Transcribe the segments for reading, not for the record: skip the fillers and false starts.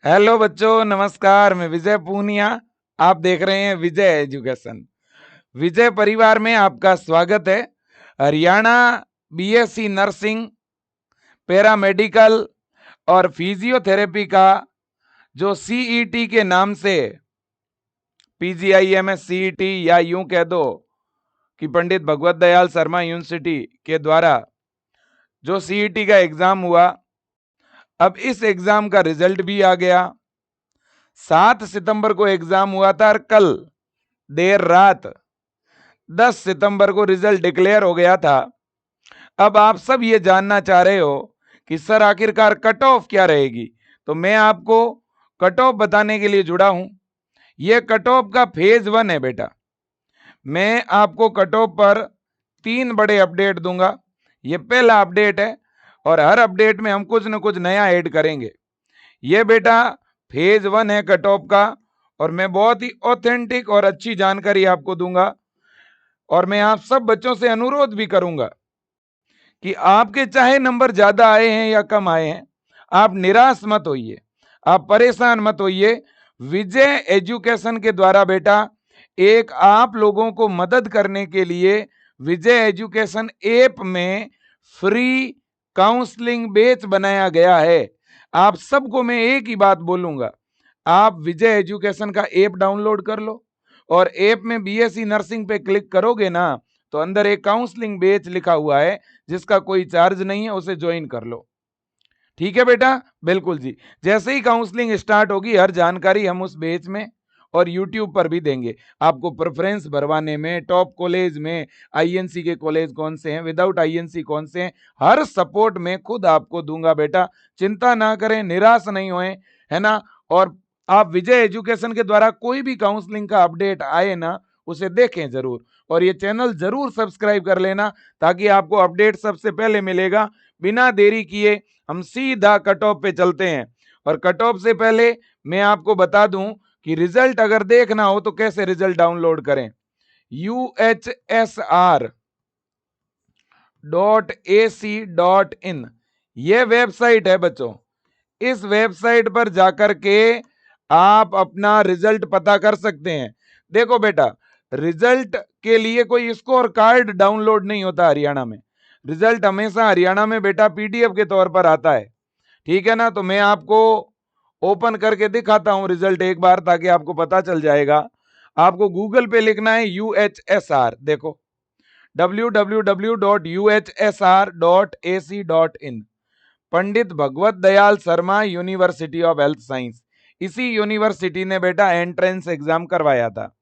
Hello बच्चों, नमस्कार। मैं विजय पूनिया। आप देख रहे हैं विजय एजुकेशन। विजय परिवार में आपका स्वागत है। हरियाणा बीएससी नर्सिंग, पैरामेडिकल और फिजियोथेरेपी का जो सीईटी के नाम से पीजीआईएमएस सीईटी या यूं कह दो कि पंडित भगवत दयाल शर्मा यूनिवर्सिटी के द्वारा जो सीईटी का एग्जाम हुआ, अब इस एग्जाम का रिजल्ट भी आ गया। 7 सितंबर को एग्जाम हुआ था और कल देर रात 10 सितंबर को रिजल्ट डिक्लेयर हो गया था। अब आप सब ये जानना चाह रहे हो कि सर आखिरकार कट ऑफ क्या रहेगी, तो मैं आपको कट ऑफ बताने के लिए जुड़ा हूं। यह कट ऑफ का फेज 1 है बेटा। मैं आपको कट ऑफ पर 3 बड़े अपडेट दूंगा। यह पहला अपडेट है और हर अपडेट में हम कुछ न कुछ नया ऐड करेंगे। यह बेटा फेज 1 है कट ऑफ का और मैं बहुत ही ऑथेंटिक और अच्छी जानकारी आपको दूंगा। और मैं आप सब बच्चों से अनुरोध भी करूंगा कि आपके चाहे नंबर ज्यादा आए हैं या कम आए हैं, आप निराश मत होइए, आप परेशान मत होइए। विजय एजुकेशन के द्वारा बेटा एक आप लोगों को मदद करने के लिए विजय एजुकेशन ऐप में फ्री काउंसलिंग बैच बनाया गया है। आप सबको मैं एक ही बात बोलूंगा, आप विजय एजुकेशन का ऐप डाउनलोड कर लो और ऐप में बीएससी नर्सिंग पे क्लिक करोगे ना, तो अंदर एक काउंसलिंग बैच लिखा हुआ है जिसका कोई चार्ज नहीं है, उसे ज्वाइन कर लो। ठीक है बेटा, बिल्कुल जी। जैसे ही काउंसलिंग स्टार्ट होगी हर जानकारी हम उस बैच में और यूट्यूब पर भी देंगे। आपको प्रेफरेंस भरवाने में, टॉप कॉलेज में आईएनसी के कॉलेज कौन से हैं, विदाउट आईएनसी कौन से हैं, हर सपोर्ट में खुद आपको दूंगा बेटा। चिंता ना करें, निराश नहीं होए, है ना। और आप विजय एजुकेशन के द्वारा कोई भी काउंसलिंग का अपडेट आए ना, उसे देखें जरूर और ये चैनल जरूर सब्सक्राइब कर लेना ताकि आपको अपडेट सबसे पहले मिलेगा। बिना देरी किए हम सीधा कट ऑफ पे चलते हैं। और कट ऑफ से पहले मैं आपको बता दूं कि रिजल्ट अगर देखना हो तो कैसे रिजल्ट डाउनलोड करें। UHSR.AC.in ये वेबसाइट है बच्चों। इस वेबसाइट पर जाकर के आप अपना रिजल्ट पता कर सकते हैं। देखो बेटा, रिजल्ट के लिए कोई स्कोर कार्ड डाउनलोड नहीं होता हरियाणा में। रिजल्ट हमेशा हरियाणा में बेटा पीडीएफ के तौर पर आता है। ठीक है ना। तो मैं आपको ओपन करके दिखाता हूं रिजल्ट एक बार, ताकि आपको पता चल जाएगा। आपको गूगल पे लिखना है UHSR, देखो www.UHSR.AC.in, Pandit Bhagwat Dayal Sharma university of health science. इसी यूनिवर्सिटी ने बेटा एंट्रेंस एग्जाम करवाया था।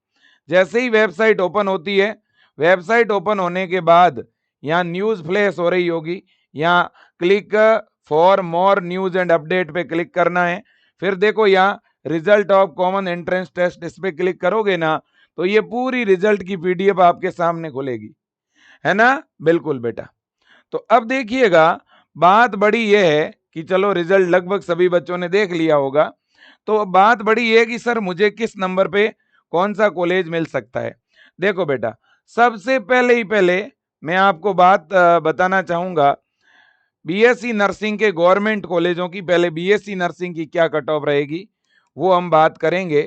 जैसे ही वेबसाइट ओपन होती है, वेबसाइट ओपन होने के बाद यहाँ न्यूज फ्लैश हो रही होगी, यहाँ click for more news and update पे क्लिक करना है। फिर देखो यहाँ result of common entrance test, इस पे क्लिक करोगे ना तो ये पूरी रिजल्ट की पीडीएफ आपके सामने खुलेगी, है ना। बिल्कुल बेटा। तो अब देखिएगा, बात बड़ी यह है कि चलो रिजल्ट लगभग सभी बच्चों ने देख लिया होगा। तो बात बड़ी यह है कि सर मुझे किस नंबर पे कौन सा कॉलेज मिल सकता है। देखो बेटा, सबसे पहले मैं आपको बात बताना चाहूंगा बीएससी नर्सिंग के गवर्नमेंट कॉलेजों की। पहले बीएससी नर्सिंग की क्या कट ऑफ रहेगी वो हम बात करेंगे,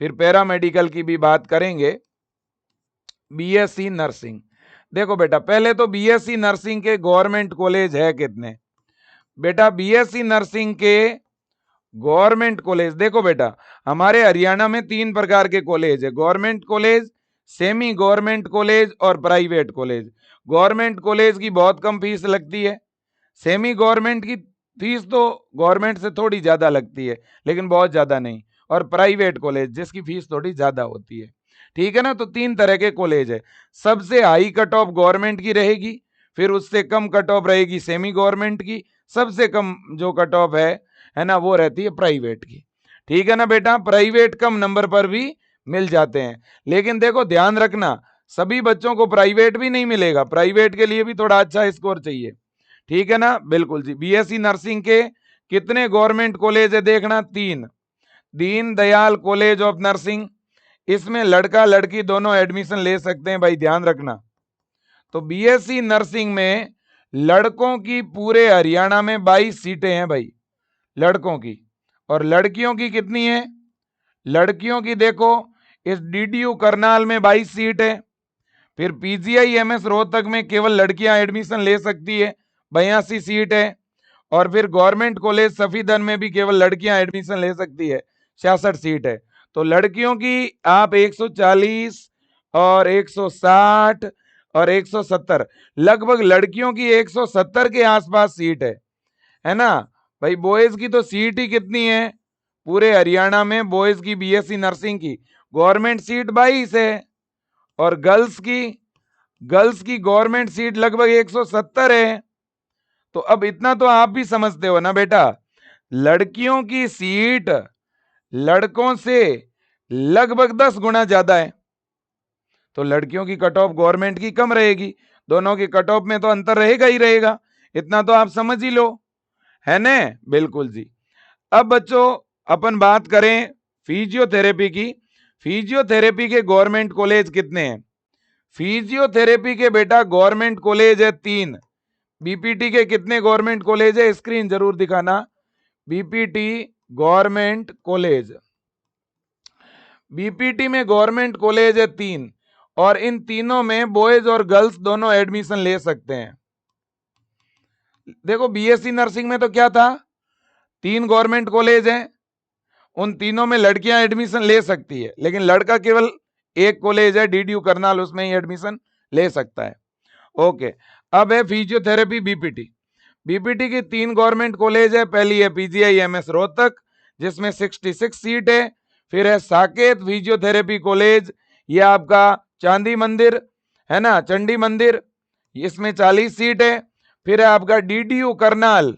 फिर पैरामेडिकल की भी बात करेंगे। बीएससी नर्सिंग, देखो बेटा पहले तो बीएससी नर्सिंग के गवर्नमेंट कॉलेज है कितने। बेटा बीएससी नर्सिंग के गवर्नमेंट कॉलेज, देखो बेटा हमारे हरियाणा में 3 प्रकार के कॉलेज है, government college, semi government college और प्राइवेट कॉलेज। गवर्नमेंट कॉलेज की बहुत कम फीस लगती है, सेमी गवर्नमेंट की फीस तो गवर्नमेंट से थोड़ी ज्यादा लगती है लेकिन बहुत ज्यादा नहीं, और प्राइवेट कॉलेज जिसकी फीस थोड़ी ज्यादा होती है। ठीक है ना। तो 3 तरह के कॉलेज है। सबसे हाई कट ऑफ गवर्नमेंट की रहेगी, फिर उससे कम कट ऑफ रहेगी सेमी गवर्नमेंट की, सबसे कम जो कट ऑफ है ना, वो रहती है प्राइवेट की। ठीक है ना बेटा, प्राइवेट कम नंबर पर भी मिल जाते हैं। लेकिन देखो ध्यान रखना, सभी बच्चों को प्राइवेट भी नहीं मिलेगा, प्राइवेट के लिए भी थोड़ा अच्छा स्कोर चाहिए। ठीक है ना, बिल्कुल जी। बीएससी नर्सिंग के कितने गवर्नमेंट कॉलेज है देखना, 3। Deen Dayal college of nursing, इसमें लड़का लड़की दोनों एडमिशन ले सकते हैं भाई, ध्यान रखना। तो बीएससी नर्सिंग में लड़कों की पूरे हरियाणा में 22 सीटें हैं भाई, लड़कों की, और लड़कियों की कितनी है? लड़कियों की देखो, इस डीडीयू करनाल में 22 सीट है, फिर पीजीआईएमएस रोहतक में केवल लड़कियां एडमिशन ले सकती है, 82 सीट है, और फिर गवर्नमेंट कॉलेज सफीदन में भी केवल लड़कियां एडमिशन ले सकती है, 66 सीट है। तो लड़कियों की आप 140 और 160 और 170, लगभग लड़कियों की 170 के आसपास सीट है ना भाई। बॉयज की तो सीट ही कितनी है पूरे हरियाणा में? बॉयज की बीएससी नर्सिंग की गवर्नमेंट सीट 22 है, और गर्ल्स की गवर्नमेंट सीट लगभग 170 है। तो अब इतना तो आप भी समझते हो ना बेटा, लड़कियों की सीट लड़कों से लगभग 10 गुना ज्यादा है। तो लड़कियों की कट ऑफ गवर्नमेंट की कम रहेगी, दोनों की कट ऑफ में तो अंतर रहेगा ही रहेगा, इतना तो आप समझ ही लो, है ना? बिल्कुल जी। अब बच्चों अपन बात करें फिजियोथेरेपी की। फिजियोथेरेपी के गवर्नमेंट कॉलेज कितने हैं? फिजियोथेरेपी के बेटा गवर्नमेंट कॉलेज है 3। बीपीटी के कितने गवर्नमेंट कॉलेज है? स्क्रीन जरूर दिखाना। बीपीटी गवर्नमेंट कॉलेज, बीपीटी में गवर्नमेंट कॉलेज है 3, और इन तीनों में बॉयज और गर्ल्स दोनों एडमिशन ले सकते हैं। देखो बीएससी नर्सिंग में तो क्या था, 3 गवर्नमेंट कॉलेज हैं, उन तीनों में लड़कियां एडमिशन ले सकती है, लेकिन लड़का केवल एक कॉलेज है डीडीयू करनाल, उसमें ही एडमिशन ले सकता है। ओके, अब है फिजियोथेरेपी बीपीटी। बीपीटी की 3 गवर्नमेंट कॉलेज है, पहली है पीजीआईएमएस रोहतक जिसमें 66 सीट है, फिर है साकेत फिजियोथेरेपी कॉलेज, ये आपका चांदी मंदिर है ना, चंडी मंदिर, इसमें 40 सीट है, फिर है आपका डीडीयू करनाल,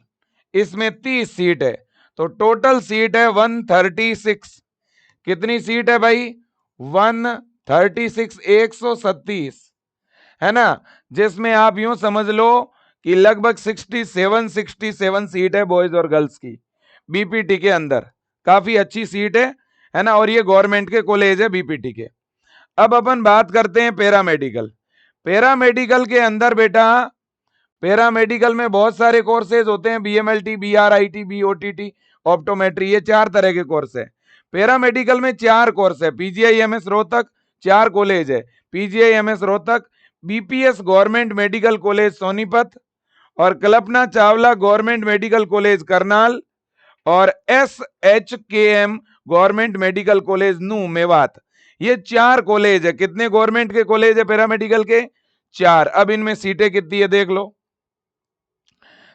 इसमें 30 सीट है, तो टोटल सीट है 136। कितनी सीट है भाई? 136, 137 है ना, जिसमें आप यूं समझ लो कि लगभग 67 सीट है बॉयज और गर्ल्स की बीपीटी के अंदर, काफी अच्छी सीट है ना, और ये गवर्नमेंट के कॉलेज है बीपीटी के। अब अपन बात करते हैं पैरामेडिकल। पैरामेडिकल के अंदर बेटा, पैरामेडिकल में बहुत सारे कोर्सेज होते हैं, बीएमएलटी, बीआरआईटी, बीओटीटी, ऑप्टोमेट्री, ये 4 तरह के कोर्स है। पैरामेडिकल में 4 कोर्स है, पीजीआईएमएस रोहतक 4 कॉलेज है, PGIMS Rohtak, BPS government medical college Sonipat, और Kalpana Chawla government medical college Karnal, और एसएचकेएम गवर्नमेंट मेडिकल कॉलेज नू मेवात। ये 4 कॉलेज है। कितने गवर्नमेंट के कॉलेज है पैरामेडिकल के? 4। अब इनमें सीटें कितनी है देख लो,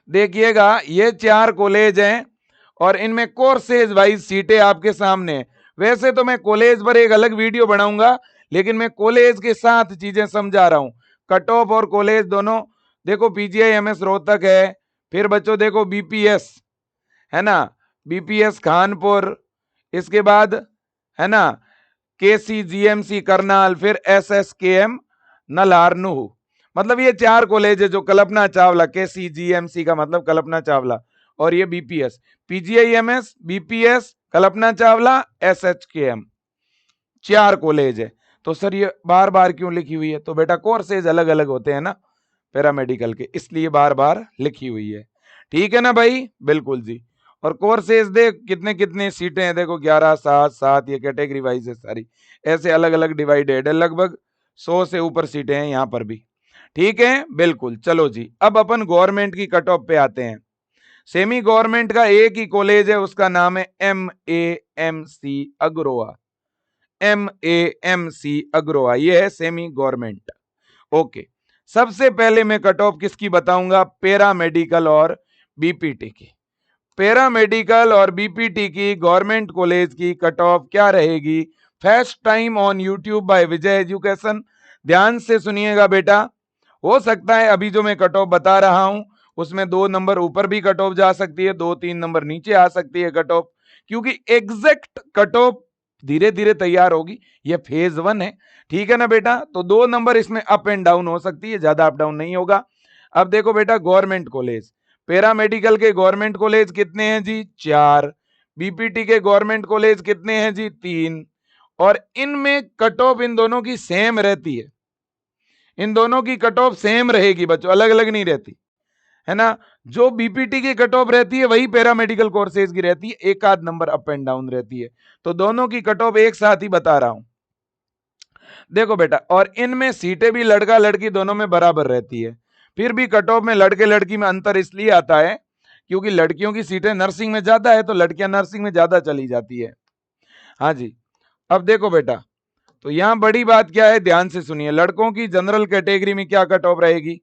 देखिएगा ये 4 कॉलेज हैं, और इनमें कोर्सेज वाइज सीटें आपके सामने। वैसे तो मैं कॉलेज पर एक अलग वीडियो बनाऊंगा, लेकिन मैं कॉलेज के साथ चीजें समझा रहा हूं, कट ऑफ और कॉलेज दोनों। देखो पीजीआईएमएस रोहतक है, फिर बच्चों देखो बीपीएस है ना, बीपीएस खानपुर, इसके बाद है ना केसीजीएमसी करनाल, फिर एसएसकेएम नल्हारनू। मतलब ये 4 कॉलेज है जो कल्पना चावला, केसीजीएमसी का मतलब कल्पना चावला, और ये BPS, PGIMS, BPS, Kalpana Chawla, एसएचकेएम, 4 college है। तो सर ये बार बार क्यों लिखी हुई है? तो बेटा कोर्सेज अलग अलग होते हैं ना पैरामेडिकल के, इसलिए बार बार लिखी हुई है, ठीक है ना भाई? बिल्कुल जी। और कोर्सेज देख कितने कितने सीटें हैं, देखो 11, 7, 7, ये कैटेगरी वाइज है सारी, ऐसे अलग अलग डिवाइडेड है, लगभग 100 से ऊपर सीटें हैं यहाँ पर भी, ठीक है? बिल्कुल। चलो जी, अब अपन गवर्नमेंट की कट ऑफ पे आते हैं। सेमी गवर्नमेंट का एक ही कॉलेज है, उसका नाम है MAMC अग्रोवा, MAMC अग्रोवा, ये है सेमी गवर्नमेंट। ओके, सबसे पहले मैं कट ऑफ किसकी बताऊंगा? पैरामेडिकल और बीपीटी की। पैरामेडिकल और बीपीटी की गवर्नमेंट कॉलेज की कट ऑफ क्या रहेगी? First time on YouTube by Vijay Education. ध्यान से सुनिएगा बेटा, हो सकता है अभी जो मैं कट ऑफ बता रहा हूं उसमें 2 नंबर ऊपर भी कट ऑफ जा सकती है, 2-3 नंबर नीचे आ सकती है कट ऑफ, क्योंकि एग्जैक्ट कट ऑफ धीरे धीरे तैयार होगी, ये फेज 1 है, ठीक है ना बेटा? तो 2 नंबर इसमें अप एंड डाउन हो सकती है, ज्यादा अप डाउन नहीं होगा। अब देखो बेटा गवर्नमेंट कॉलेज, पैरामेडिकल के गवर्नमेंट कॉलेज कितने हैं जी? 4। बीपीटी के गवर्नमेंट कॉलेज कितने हैं जी? 3। और इनमें कट ऑफ इन दोनों की सेम रहती है, इन दोनों की कट ऑफ सेम रहेगी बच्चों, अलग अलग नहीं रहती, है ना। जो बीपीटी की कट ऑफ रहती है वही पैरामेडिकल कोर्सेज की रहती है, एक आध नंबर अप एंड डाउन रहती है। तो दोनों की कट ऑफ एक साथ ही बता रहा हूं। देखो बेटा, और इनमें सीटें भी लड़का लड़की दोनों में बराबर रहती है। फिर भी कट ऑफ में लड़के लड़की में अंतर इसलिए आता है क्योंकि लड़कियों की सीटें नर्सिंग में ज्यादा है, तो लड़कियां नर्सिंग में ज्यादा चली जाती है। हाँ जी। अब देखो बेटा, तो यहां बड़ी बात क्या है, ध्यान से सुनिए। लड़कों की जनरल कैटेगरी में क्या कट ऑफ रहेगी,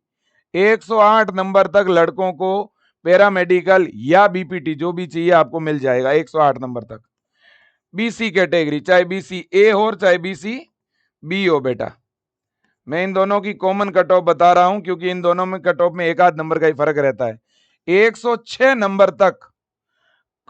108 नंबर तक लड़कों को पैरामेडिकल या बीपीटी जो भी चाहिए आपको मिल जाएगा 108 नंबर तक। बीसी कैटेगरी, चाहे बीसी ए हो चाहे बीसी बी हो बेटा, मैं इन दोनों की कॉमन कट ऑफ बता रहा हूं क्योंकि इन दोनों में कट ऑफ में एक आध नंबर का ही फर्क रहता है। 106 नंबर तक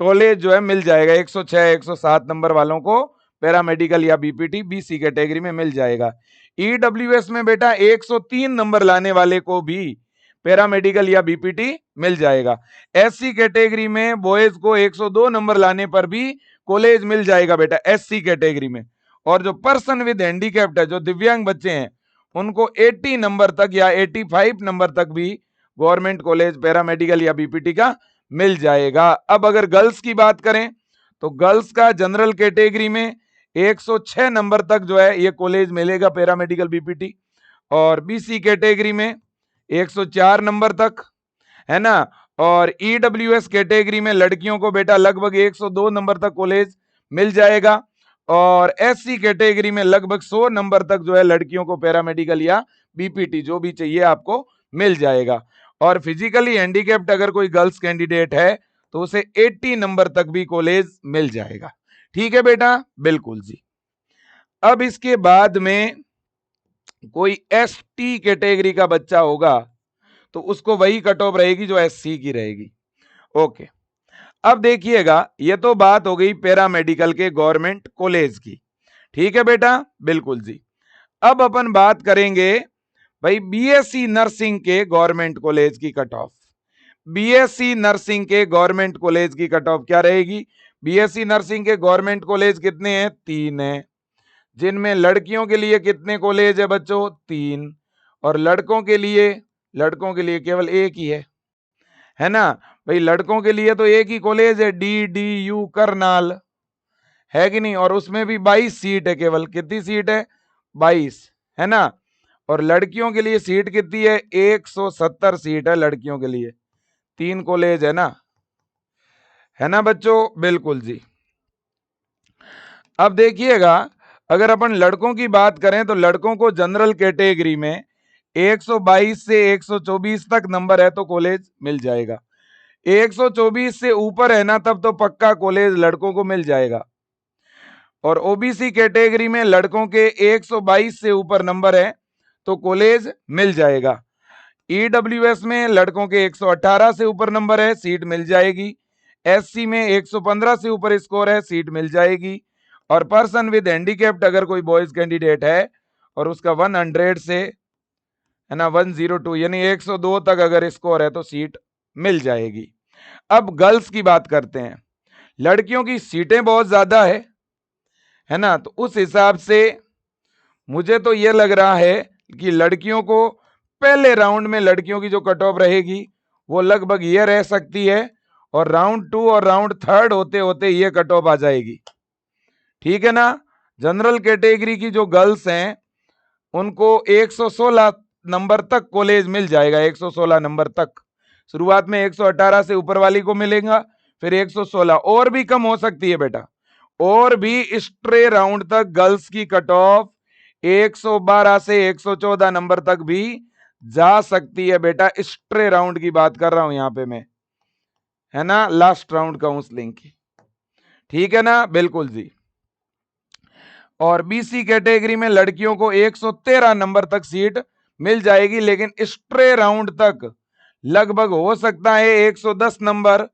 कॉलेज जो है मिल जाएगा, 106 107 नंबर वालों को पैरामेडिकल या बीपीटी बीसी कैटेगरी में मिल जाएगा। ईडब्ल्यूएस में बेटा 103 नंबर लाने वाले को भी पैरामेडिकल या बीपीटी मिल जाएगा। एससी कैटेगरी में बॉयज को 102 नंबर लाने पर भी कॉलेज मिल जाएगा बेटा, एससी कैटेगरी में। और जो पर्सन विद हैंडीकैप्ड है, जो दिव्यांग बच्चे हैं, उनको 80 नंबर तक या 85 नंबर तक भी गवर्नमेंट कॉलेज पैरामेडिकल या बीपीटी का मिल जाएगा। अब अगर गर्ल्स की बात करें तो गर्ल्स का जनरल कैटेगरी में 106 नंबर तक जो है ये कॉलेज मिलेगा पैरामेडिकल बीपीटी, और बीसी कैटेगरी में 104 नंबर तक, है ना। और ईडब्ल्यूएस कैटेगरी में लड़कियों को बेटा लगभग 102 नंबर तक कॉलेज मिल जाएगा, और एससी कैटेगरी में लगभग 100 नंबर तक जो है लड़कियों को पैरामेडिकल या बीपीटी जो भी चाहिए आपको मिल जाएगा। और फिजिकली हैंडीकैप्ड अगर कोई गर्ल्स कैंडिडेट है तो उसे 80 नंबर तक भी कॉलेज मिल जाएगा। ठीक है बेटा, बिल्कुल जी। अब इसके बाद में कोई एसटी कैटेगरी का बच्चा होगा तो उसको वही कट ऑफ रहेगी जो एससी की रहेगी। ओके, अब देखिएगा, ये तो बात हो गई पैरामेडिकल के गवर्नमेंट कॉलेज की। ठीक है बेटा, बिल्कुल जी। अब अपन बात करेंगे भाई बीएससी नर्सिंग के गवर्नमेंट कॉलेज की कट ऑफ। बीएससी नर्सिंग के गवर्नमेंट कॉलेज की कट ऑफ क्या रहेगी। बीएससी नर्सिंग के गवर्नमेंट कॉलेज कितने हैं, 3 हैं, जिनमें लड़कियों के लिए कितने कॉलेज है बच्चों, 3, और लड़कों के लिए केवल एक ही है ना। भाई लड़कों के लिए तो एक ही कॉलेज है, DDU करनाल, है कि नहीं, और उसमें भी 22 सीट है केवल। कितनी सीट है, 22, है ना। और लड़कियों के लिए सीट कितनी है, 170 सीट है लड़कियों के लिए, 3 कॉलेज है ना बच्चों, बिल्कुल जी। अब देखिएगा, अगर अपन लड़कों की बात करें तो लड़कों को जनरल कैटेगरी में 122 से 124 तक नंबर है तो कॉलेज मिल जाएगा। 124 से ऊपर है ना तब तो पक्का कॉलेज लड़कों को मिल जाएगा। और ओबीसी कैटेगरी में लड़कों के 122 से ऊपर नंबर है तो कॉलेज मिल जाएगा। ईडब्ल्यूएस में लड़कों के 118 से ऊपर नंबर है, सीट मिल जाएगी। एससी में 115 से ऊपर स्कोर है, सीट मिल जाएगी। और पर्सन विद हैंडीकैप्ड अगर कोई बॉयज कैंडिडेट है और उसका 100 से, है ना, 102 यानी 102 तक अगर स्कोर है तो सीट मिल जाएगी। अब गर्ल्स की बात करते हैं। लड़कियों की सीटें बहुत ज्यादा है ना, तो उस हिसाब से मुझे तो यह लग रहा है कि लड़कियों को पहले राउंड में लड़कियों की जो कट ऑफ रहेगी वो लगभग ये रह सकती है, और राउंड 2 और राउंड 3 होते होते ये कट ऑफ आ जाएगी। ठीक है ना। जनरल कैटेगरी की जो गर्ल्स हैं उनको 116 नंबर तक कॉलेज मिल जाएगा, 116 नंबर तक। शुरुआत में 118 से ऊपर वाली को मिलेगा, फिर 116, और भी कम हो सकती है बेटा, और भी स्ट्रे राउंड तक गर्ल्स की कट ऑफ 112 से 114 नंबर तक भी जा सकती है बेटा। स्ट्रे राउंड की बात कर रहा हूं यहां पे मैं, है ना, लास्ट राउंड काउंसलिंग की। ठीक है ना, बिल्कुल जी। और बीसी कैटेगरी में लड़कियों को 113 नंबर तक सीट मिल जाएगी, लेकिन स्ट्रे राउंड तक लगभग हो सकता है 110 नंबर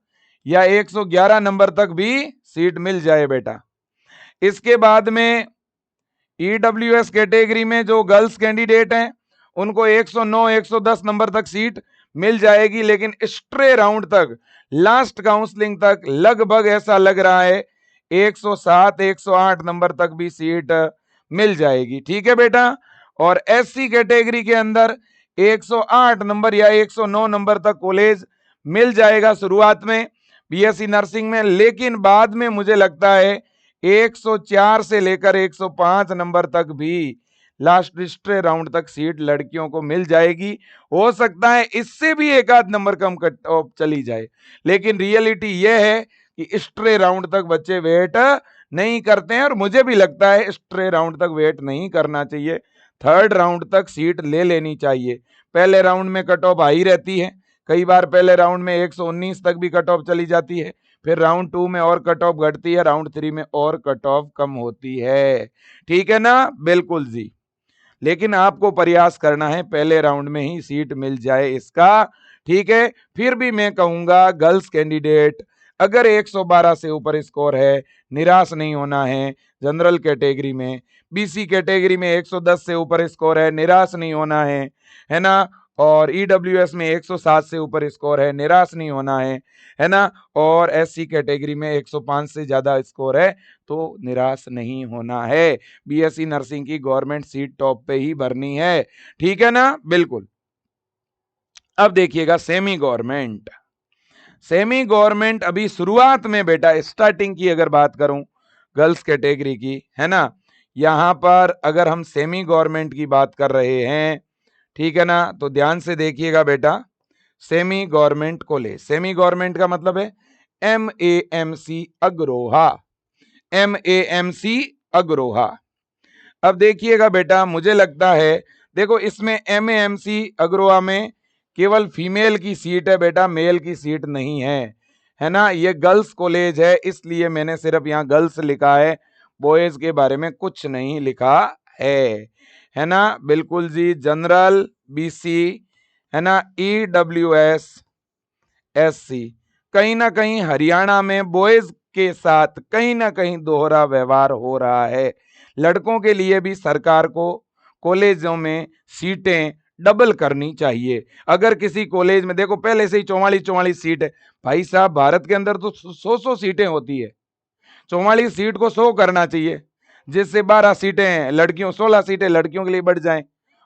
या 111 नंबर तक भी सीट मिल जाए बेटा। इसके बाद में ईडब्ल्यूएस कैटेगरी में जो गर्ल्स कैंडिडेट हैं उनको 109 110 नंबर तक सीट मिल जाएगी, लेकिन स्ट्रे राउंड तक, लास्ट काउंसलिंग तक लगभग ऐसा लग रहा है 107 108 नंबर तक भी सीट मिल जाएगी। ठीक है बेटा। और एससी कैटेगरी के अंदर 108 नंबर या 109 नंबर तक कॉलेज मिल जाएगा शुरुआत में बीएससी नर्सिंग में, लेकिन बाद में मुझे लगता है 104 से लेकर 105 नंबर तक भी लास्ट दूसरे राउंड तक सीट लड़कियों को मिल जाएगी। हो सकता है इससे भी एक आध नंबर कम कट ऑफ चली जाए, लेकिन रियलिटी यह है कि स्ट्रे राउंड तक बच्चे वेट नहीं करते हैं, और मुझे भी लगता है स्ट्रे राउंड तक वेट नहीं करना चाहिए, थर्ड राउंड तक सीट ले लेनी चाहिए। पहले राउंड में कट ऑफ हाई रहती है, कई बार पहले राउंड में 119 तक भी कट ऑफ चली जाती है, फिर राउंड 2 में और कट ऑफ घटती है, राउंड 3 में और कट ऑफ कम होती है। ठीक है ना? बिल्कुल जी। लेकिन आपको प्रयास करना है पहले राउंड में ही सीट मिल जाए इसका। ठीक है? फिर भी मैं कहूंगा गर्ल्स कैंडिडेट अगर 112 से ऊपर स्कोर है, निराश नहीं होना है। जनरल कैटेगरी में, बीसी कैटेगरी में 110 से ऊपर स्कोर है, निराश नहीं होना है ना? और ईडब्ल्यूएस में 107 से ऊपर स्कोर है, निराश नहीं होना है ना? और एससी कैटेगरी में 105 से ज्यादा स्कोर है तो निराश नहीं होना है। बीएससी नर्सिंग की गवर्नमेंट सीट टॉप पे ही भरनी है। ठीक है ना? बिल्कुल। अब देखिएगा सेमी गवर्नमेंट। सेमी गवर्नमेंट अभी शुरुआत में बेटा, स्टार्टिंग की अगर बात करूं गर्ल्स कैटेगरी की, है ना, यहां पर अगर हम सेमी गवर्नमेंट की बात कर रहे हैं, ठीक है ना, तो ध्यान से देखिएगा बेटा। Semi government college, semi government का मतलब है MAMC अग्रोहा, MAMC अग्रोहा। अब देखिएगा बेटा, मुझे लगता है देखो इसमें MAMC अग्रोहा में केवल फीमेल की सीट है बेटा, मेल की सीट नहीं है ना? ये गर्ल्स कॉलेज है, इसलिए मैंने सिर्फ यहाँ गर्ल्स लिखा है, बॉयज के बारे में कुछ नहीं लिखा है ना? बिल्कुल जी। जनरल, बीसी, है ना, EWS, SC, कहीं ना कहीं हरियाणा में बॉयज के साथ कहीं ना कहीं दोहरा व्यवहार हो रहा है। लड़कों के लिए भी सरकार को कॉलेजों में सीटें डबल करनी चाहिए। अगर किसी कॉलेज में देखो पहले से ही 44 सीट है, भाई साहब भारत के अंदर तो 100 सीटें होती है, 44 सीट को 100 करना चाहिए, जिससे 12 सीटें लड़कियों, 16 सीटें लड़कियों के लिए बढ़ जाएं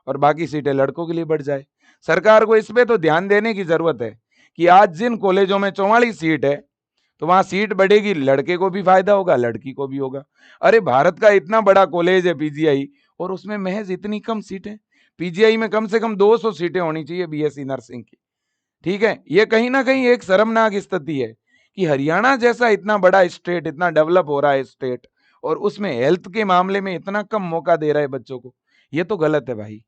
और बाकी सीटें लड़कों के लिए बढ़ जाए। सरकार को इस पे तो ध्यान देने की जरूरत है कि आज जिन कॉलेजों में 44 सीट है तो वहां सीट बढ़ेगी, लड़के को भी फायदा होगा, लड़की को भी होगा। अरे भारत का इतना बड़ा कॉलेज है पीजीआई, और उसमें महज इतनी कम सीटें। पीजीआई में कम से कम 200 सीटें होनी चाहिए बीएससी नर्सिंग की। ठीक है? ये कहीं ना कहीं एक शर्मनाक स्थिति है कि हरियाणा जैसा इतना बड़ा स्टेट, इतना डेवलप हो रहा है स्टेट, और उसमें हेल्थ के मामले में इतना कम मौका दे रहा है बच्चों को। ये तो गलत है भाई,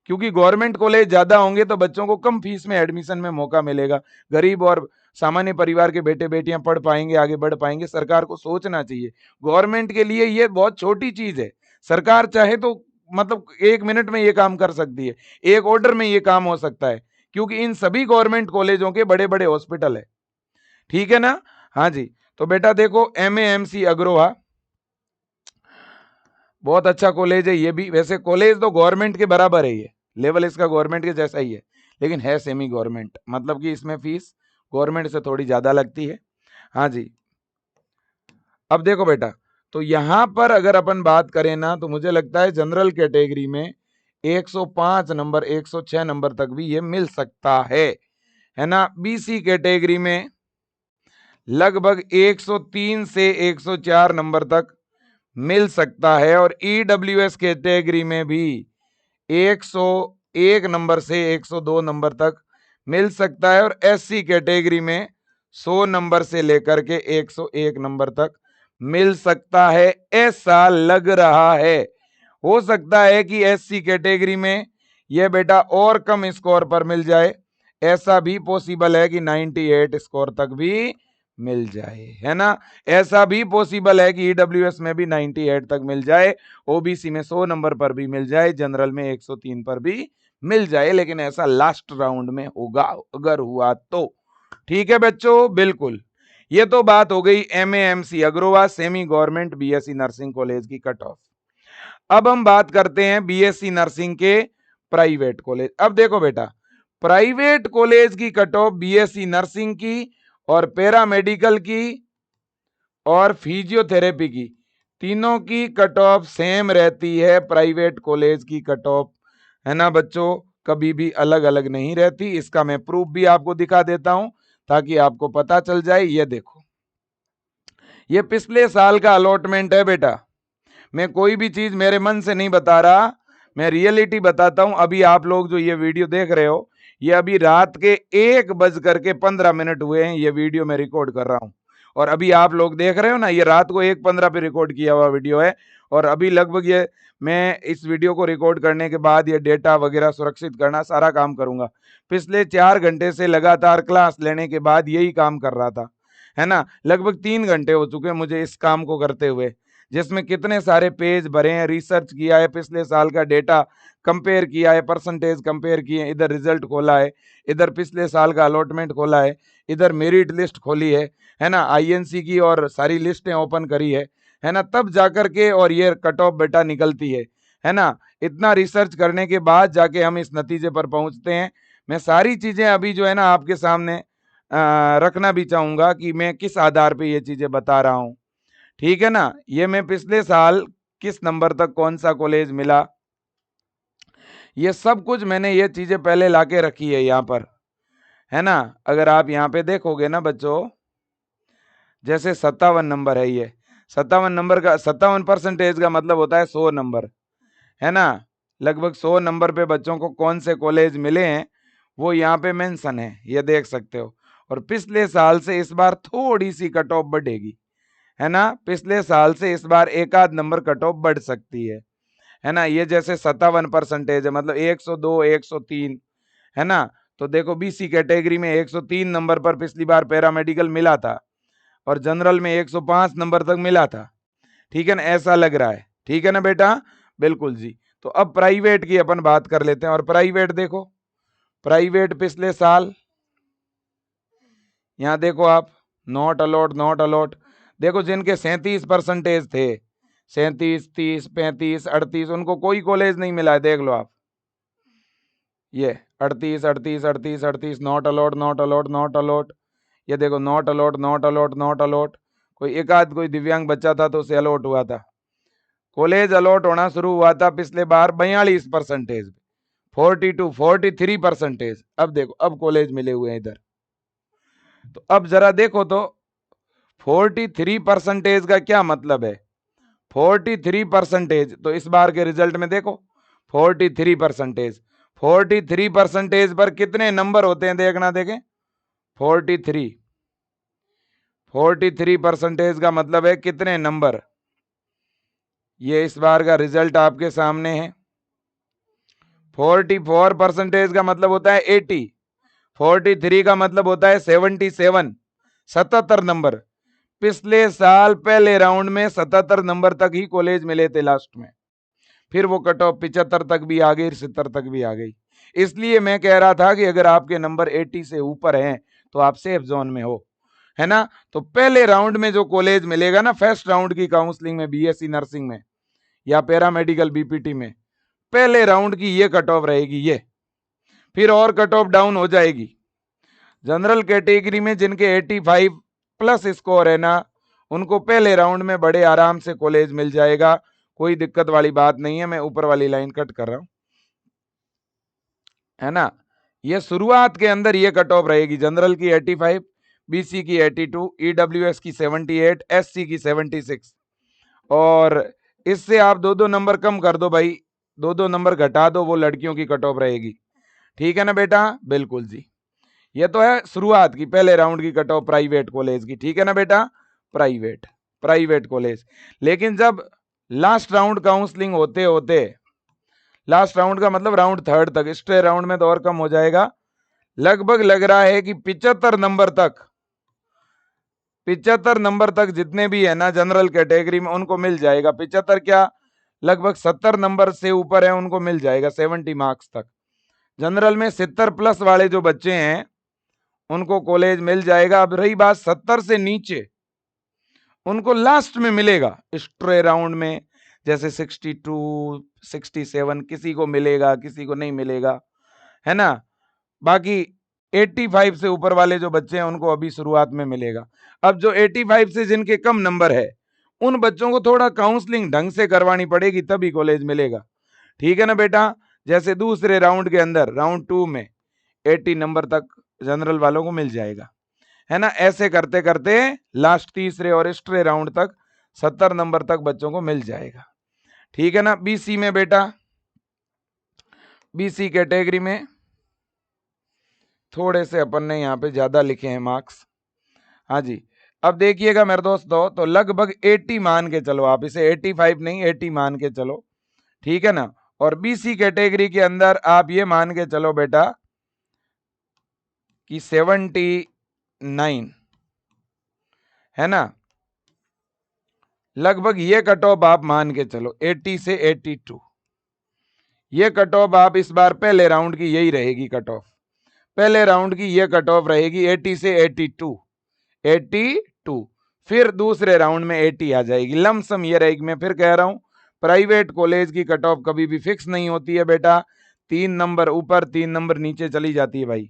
क्योंकि गवर्नमेंट कॉलेज ज्यादा होंगे तो बच्चों को कम फीस में एडमिशन में मौका मिलेगा, गरीब और सामान्य परिवार के बेटे बेटियां पढ़ पाएंगे, आगे बढ़ पाएंगे। सरकार को सोचना चाहिए, गवर्नमेंट के लिए ये बहुत छोटी चीज है। सरकार चाहे तो मतलब 1 मिनट में ये काम कर सकती है, एक ऑर्डर में ये काम हो सकता है, क्योंकि इन सभी गवर्नमेंट कॉलेजों के बड़े बड़े हॉस्पिटल है। ठीक है ना? हाँ जी। तो बेटा देखो MAMC अग्रोहा बहुत अच्छा कॉलेज है ये भी। वैसे कॉलेज तो गवर्नमेंट के बराबर है, ये लेवल इसका गवर्नमेंट के जैसा ही है, लेकिन है सेमी गवर्नमेंट, मतलब कि इसमें फीस गवर्नमेंट से थोड़ी ज्यादा लगती है। हाँ जी। अब देखो बेटा, तो यहां पर अगर अपन बात करें ना, तो मुझे लगता है जनरल कैटेगरी में 105 नंबर, 106 नंबर तक भी ये मिल सकता है ना? बीसी कैटेगरी में लगभग 103 से 104 नंबर तक मिल सकता है, और ईडब्ल्यूएस कैटेगरी में भी 101 नंबर से 102 नंबर तक मिल सकता है, और एससी कैटेगरी में 100 नंबर से लेकर के 101 नंबर तक मिल सकता है, ऐसा लग रहा है। हो सकता है कि एससी कैटेगरी में यह बेटा और कम स्कोर पर मिल जाए, ऐसा भी पॉसिबल है कि 98 स्कोर तक भी मिल जाए, है ना? ऐसा भी पॉसिबल है कि ईडब्ल्यूएस में भी 98 तक मिल जाए, ओबीसी में 100 नंबर पर भी मिल जाए, जनरल में 103 पर भी मिल जाए, लेकिन ऐसा लास्ट राउंड में होगा अगर हुआ तो। ठीक है बच्चों? बिल्कुल। ये तो बात हो गई MAMC Agroha semi government BSc nursing college की कट ऑफ। अब हम बात करते हैं बीएससी नर्सिंग के प्राइवेट कॉलेज। अब देखो बेटा, प्राइवेट कॉलेज की कट ऑफ बीएससी नर्सिंग की और पैरामेडिकल की और फिजियोथेरेपी की, तीनों की कट ऑफ सेम रहती है। प्राइवेट कॉलेज की कट ऑफ, है ना बच्चों, कभी भी अलग अलग नहीं रहती। इसका मैं प्रूफ भी आपको दिखा देता हूं ताकि आपको पता चल जाए। ये देखो, ये पिछले साल का अलॉटमेंट है बेटा। मैं कोई भी चीज मेरे मन से नहीं बता रहा, मैं रियलिटी बताता हूं। अभी आप लोग जो ये वीडियो देख रहे हो, ये अभी रात के 1:15 हुए हैं, ये वीडियो मैं रिकॉर्ड कर रहा हूं। और अभी आप लोग देख रहे हो ना, ये रात को 1:15 पे रिकॉर्ड किया हुआ वीडियो है। और अभी लगभग ये मैं इस वीडियो को रिकॉर्ड करने के बाद ये डेटा वगैरह सुरक्षित करना सारा काम करूंगा। पिछले 4 घंटे से लगातार क्लास लेने के बाद यही काम कर रहा था, है ना। लगभग 3 घंटे हो चुके हैं मुझे इस काम को करते हुए, जिसमें कितने सारे पेज भरे हैं, रिसर्च किया है, पिछले साल का डेटा कंपेयर किया है, परसेंटेज कंपेयर किए, इधर रिजल्ट खोला है, इधर पिछले साल का अलॉटमेंट खोला है, इधर मेरिट लिस्ट खोली है ना, आईएनसी की और सारी लिस्टें ओपन करी है ना, तब जाकर के और ये कट ऑफ बेटा निकलती है ना। इतना रिसर्च करने के बाद जाके हम इस नतीजे पर पहुंचते हैं। मैं सारी चीजें अभी जो है ना आपके सामने रखना भी चाहूंगा कि मैं किस आधार पे ये चीजें बता रहा हूं, ठीक है ना। ये मैं पिछले साल किस नंबर तक कौन सा कॉलेज मिला, ये सब कुछ मैंने ये चीजें पहले लाके रखी है यहाँ पर, है ना। अगर आप यहाँ पे देखोगे ना बच्चों, जैसे 57 नंबर है, ये 57 नंबर का 57% का मतलब होता है 100 नंबर, है ना। लगभग 100 नंबर पे बच्चों को कौन से कॉलेज मिले हैं वो यहाँ पे मेंशन है, ये देख सकते हो। और पिछले साल से इस बार थोड़ी सी कट ऑफ बढ़ेगी, है ना। पिछले साल से इस बार एक आध नंबर कट ऑफ बढ़ सकती है ना। ये जैसे 57% है, मतलब 102 103, है ना। तो देखो बीसी कैटेगरी में 103 नंबर पर पिछली बार पैरामेडिकल मिला था और जनरल में 105 नंबर तक मिला था, ठीक है ना। ऐसा लग रहा है, ठीक है ना बेटा, बिल्कुल जी। तो अब प्राइवेट की अपन बात कर लेते हैं। और प्राइवेट देखो, प्राइवेट पिछले साल यहां देखो आप, नॉट अलॉट नॉट अलॉट, देखो जिनके 37% थे, 37 30 35 38, उनको कोई कॉलेज नहीं मिला है, देख लो आप। ये 38 38 38 38 not allot not allot not allot, ये देखो not allot not allot not allot. कोई एक आध कोई दिव्यांग बच्चा था तो उसे अलॉट हुआ था। कॉलेज अलॉट होना शुरू हुआ था पिछले बार 42%, 43%। अब देखो अब कॉलेज मिले हुए हैं इधर। तो अब जरा देखो तो 43% का क्या मतलब है। 43%, तो इस बार के रिजल्ट में देखो 43%, 43% पर कितने नंबर होते हैं देखना, देखें 43, 43% का मतलब है कितने नंबर। ये इस बार का रिजल्ट आपके सामने है। 44% का मतलब होता है 80, 43 का मतलब होता है 77, 77 नंबर। पिछले साल पहले राउंड में 77 नंबर तक ही कॉलेज मिले थे लास्ट में, फिर वो कट ऑफ 75 तक भी आ गई, 70 तक भी आ गई। इसलिए मैं कह रहा था कि अगर आपके नंबर 80 से ऊपर हैं तो आप सेफ जोन में हो, है ना। तो पहले राउंड में जो कॉलेज मिलेगा ना, फर्स्ट राउंड की काउंसलिंग में, बीएससी नर्सिंग में या पैरामेडिकल बीपीटी में, पहले राउंड की ये कट ऑफ रहेगी ये, फिर और कट ऑफ डाउन हो जाएगी। जनरल कैटेगरी में जिनके 85 प्लस स्कोर है ना, उनको पहले राउंड में बड़े आराम से कॉलेज मिल जाएगा, कोई दिक्कत वाली बात नहीं है। मैं ऊपर वाली लाइन कट कर रहा हूं, है ना। ये शुरुआत के अंदर ये कट ऑफ रहेगी, जनरल की 85, बीसी की 82, ईडब्ल्यूएस की 78, एससी की 76। और इससे आप 2-2 नंबर कम कर दो भाई, 2-2 नंबर घटा दो, वो लड़कियों की कट ऑफ रहेगी, ठीक है ना बेटा, बिल्कुल जी। ये तो है शुरुआत की, पहले राउंड की कट ऑफ प्राइवेट कॉलेज की, ठीक है ना बेटा, प्राइवेट प्राइवेट कॉलेज। लेकिन जब लास्ट राउंड काउंसलिंग होते होते, लास्ट राउंड का मतलब राउंड थर्ड तक, स्टे राउंड में तो और कम हो जाएगा, लगभग लग रहा है कि 75 नंबर तक, 75 नंबर तक जितने भी है ना जनरल कैटेगरी में उनको मिल जाएगा। 75 क्या, लगभग 70 नंबर से ऊपर है उनको मिल जाएगा 70 मार्क्स तक। जनरल में 70 प्लस वाले जो बच्चे हैं उनको कॉलेज मिल जाएगा। अब रही बात 70 से नीचे, उनको लास्ट में मिलेगा स्ट्रे राउंड में, जैसे 62 67 किसी को मिलेगा किसी को नहीं मिलेगा, है ना। बाकी 85 से ऊपर वाले जो बच्चे हैं उनको अभी शुरुआत में मिलेगा। अब जो 85 से जिनके कम नंबर है उन बच्चों को थोड़ा काउंसलिंग ढंग से करवानी पड़ेगी, तभी कॉलेज मिलेगा, ठीक है ना बेटा। जैसे दूसरे राउंड के अंदर राउंड 2 में 80 नंबर तक जनरल वालों को मिल जाएगा, है ना। ऐसे करते करते लास्ट तीसरे और एक्स्ट्रे राउंड तक 70 नंबर तक बच्चों को मिल जाएगा, ठीक है ना। बीसी में बेटा, बीसी कैटेगरी में थोड़े से अपन ने यहाँ पे ज्यादा लिखे हैं मार्क्स, हाँ जी। अब देखिएगा मेरे दोस्तों, तो लगभग 80 मान के चलो आप, इसे 85 नहीं 80 मान के चलो, ठीक है ना। और बीसी कैटेगरी के अंदर आप ये मान के चलो बेटा कि 79, है ना, लगभग ये कट ऑफ आप मान के चलो 80 से 82, ये कट ऑफ आप इस बार पहले राउंड की यही रहेगी कट ऑफ, पहले राउंड की ये कट ऑफ रहेगी 80 से 82, फिर दूसरे राउंड में 80 आ जाएगी, लमसम ये रहेगी। मैं फिर कह रहा हूं, प्राइवेट कॉलेज की कट ऑफ कभी भी फिक्स नहीं होती है बेटा, 3 नंबर ऊपर 3 नंबर नीचे चली जाती है भाई,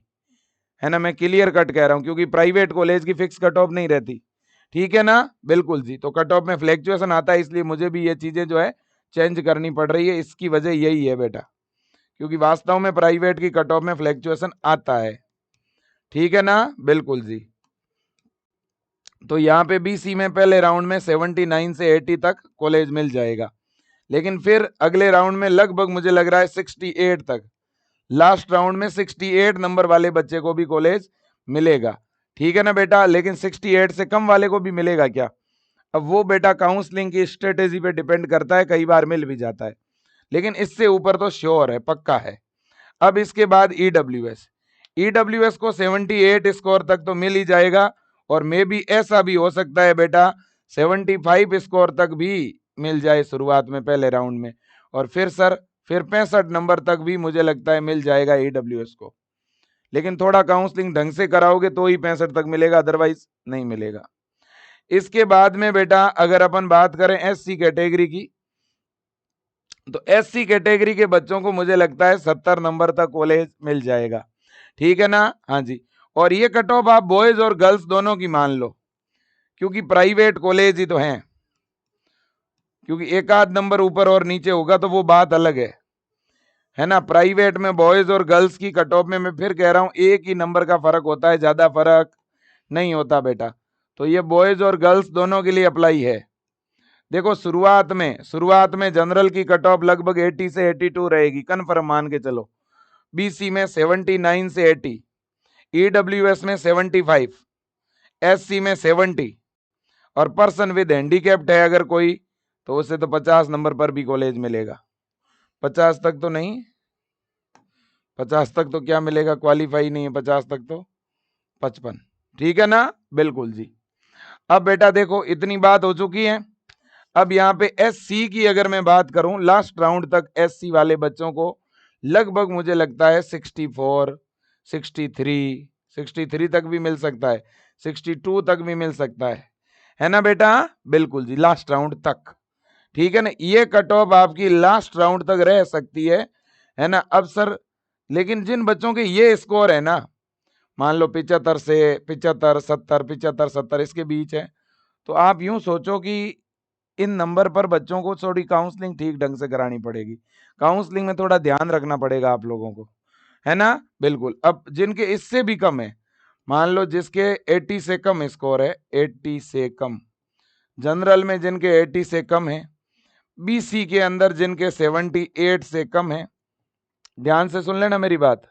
है ना। मैं क्लियर कट कह रहा हूं, क्योंकि प्राइवेट कॉलेज की फिक्स कट ऑफ नहीं रहती, ठीक है ना, बिल्कुल जी। तो कट ऑफ में फ्लैक्चुएशन आता है, इसलिए मुझे भी ये चीजें जो है चेंज करनी पड़ रही है, इसकी वजह यही है बेटा, क्योंकि वास्तव में प्राइवेट की कट ऑफ में फ्लैक्चुएशन आता है, ठीक है ना, बिल्कुल जी। तो यहाँ पे बीसी में पहले राउंड में 79 से 80 तक कॉलेज मिल जाएगा, लेकिन फिर अगले राउंड में लगभग मुझे लग रहा है 68 तक, लास्ट राउंड में 68 नंबर वाले बच्चे को भी कॉलेज मिलेगा, ठीक है ना बेटा। लेकिन 68 से कम वाले को भी मिलेगा क्या, अब वो बेटा काउंसलिंग की स्ट्रेटेजी पे डिपेंड करता है, कई बार मिल भी जाता है, लेकिन इससे ऊपर तो श्योर है, पक्का है। अब इसके बाद ईडब्ल्यूएस, ईडब्ल्यूएस को 78 स्कोर तक तो मिल ही जाएगा, और मे भी ऐसा भी हो सकता है बेटा 75 स्कोर तक भी मिल जाए शुरुआत में पहले राउंड में, और फिर सर फिर 65 नंबर तक भी मुझे लगता है मिल जाएगा ईडब्ल्यूएस को, लेकिन थोड़ा काउंसलिंग ढंग से कराओगे तो ही 65 तक मिलेगा, अदरवाइज नहीं मिलेगा। इसके बाद में बेटा अगर अपन बात करें एससी कैटेगरी की, तो एससी कैटेगरी के बच्चों को मुझे लगता है 70 नंबर तक कॉलेज मिल जाएगा, ठीक है ना, हाँ जी। और ये कट ऑफ आप बॉयज और गर्ल्स दोनों की मान लो, क्योंकि प्राइवेट कॉलेज ही तो हैं, क्योंकि एक आध नंबर ऊपर और नीचे होगा तो वो बात अलग है ना। प्राइवेट में बॉयज और गर्ल्स की कट ऑफ में मैं फिर कह रहा हूं एक ही नंबर का फर्क होता है, ज्यादा फर्क नहीं होता बेटा। तो ये बॉयज और गर्ल्स दोनों के लिए अप्लाई है। देखो शुरुआत में जनरल की कट ऑफ लगभग 80 से 82 रहेगी, कन्फर्म मान के चलो। बीसी में 79 से 80, ईडब्ल्यूएस में 75, एससी में 70, और पर्सन विद हैंडीकैप्ड है अगर कोई, तो उसे तो 50 नंबर पर भी कॉलेज मिलेगा। 50 तक तो नहीं, 50 तक तो क्या मिलेगा, क्वालिफाई नहीं है 50 तक तो 55, ठीक है ना, बिल्कुल जी। अब बेटा देखो इतनी बात हो चुकी है। अब यहाँ पे एससी की अगर मैं बात करूं, लास्ट राउंड तक एससी वाले बच्चों को लगभग मुझे लगता है 64, 63 तक भी मिल सकता है, 62 तक भी मिल सकता है ना बेटा, बिल्कुल जी, लास्ट राउंड तक, ठीक है ना। ये कट ऑफ आपकी लास्ट राउंड तक रह सकती है ना। अब सर लेकिन जिन बच्चों के ये स्कोर है ना, मान लो 75 से 75, 70, 75, 70 इसके बीच है, तो आप यूं सोचो कि इन नंबर पर बच्चों को थोड़ी काउंसलिंग ठीक ढंग से करानी पड़ेगी, काउंसलिंग में थोड़ा ध्यान रखना पड़ेगा आप लोगों को, है ना, बिल्कुल। अब जिनके इससे भी कम है, मान लो जिसके 80 से कम स्कोर है, 80 से कम जनरल में, जिनके 80 से कम है, बीसी के अंदर जिनके 78 से कम है, ध्यान से सुन लेना मेरी बात,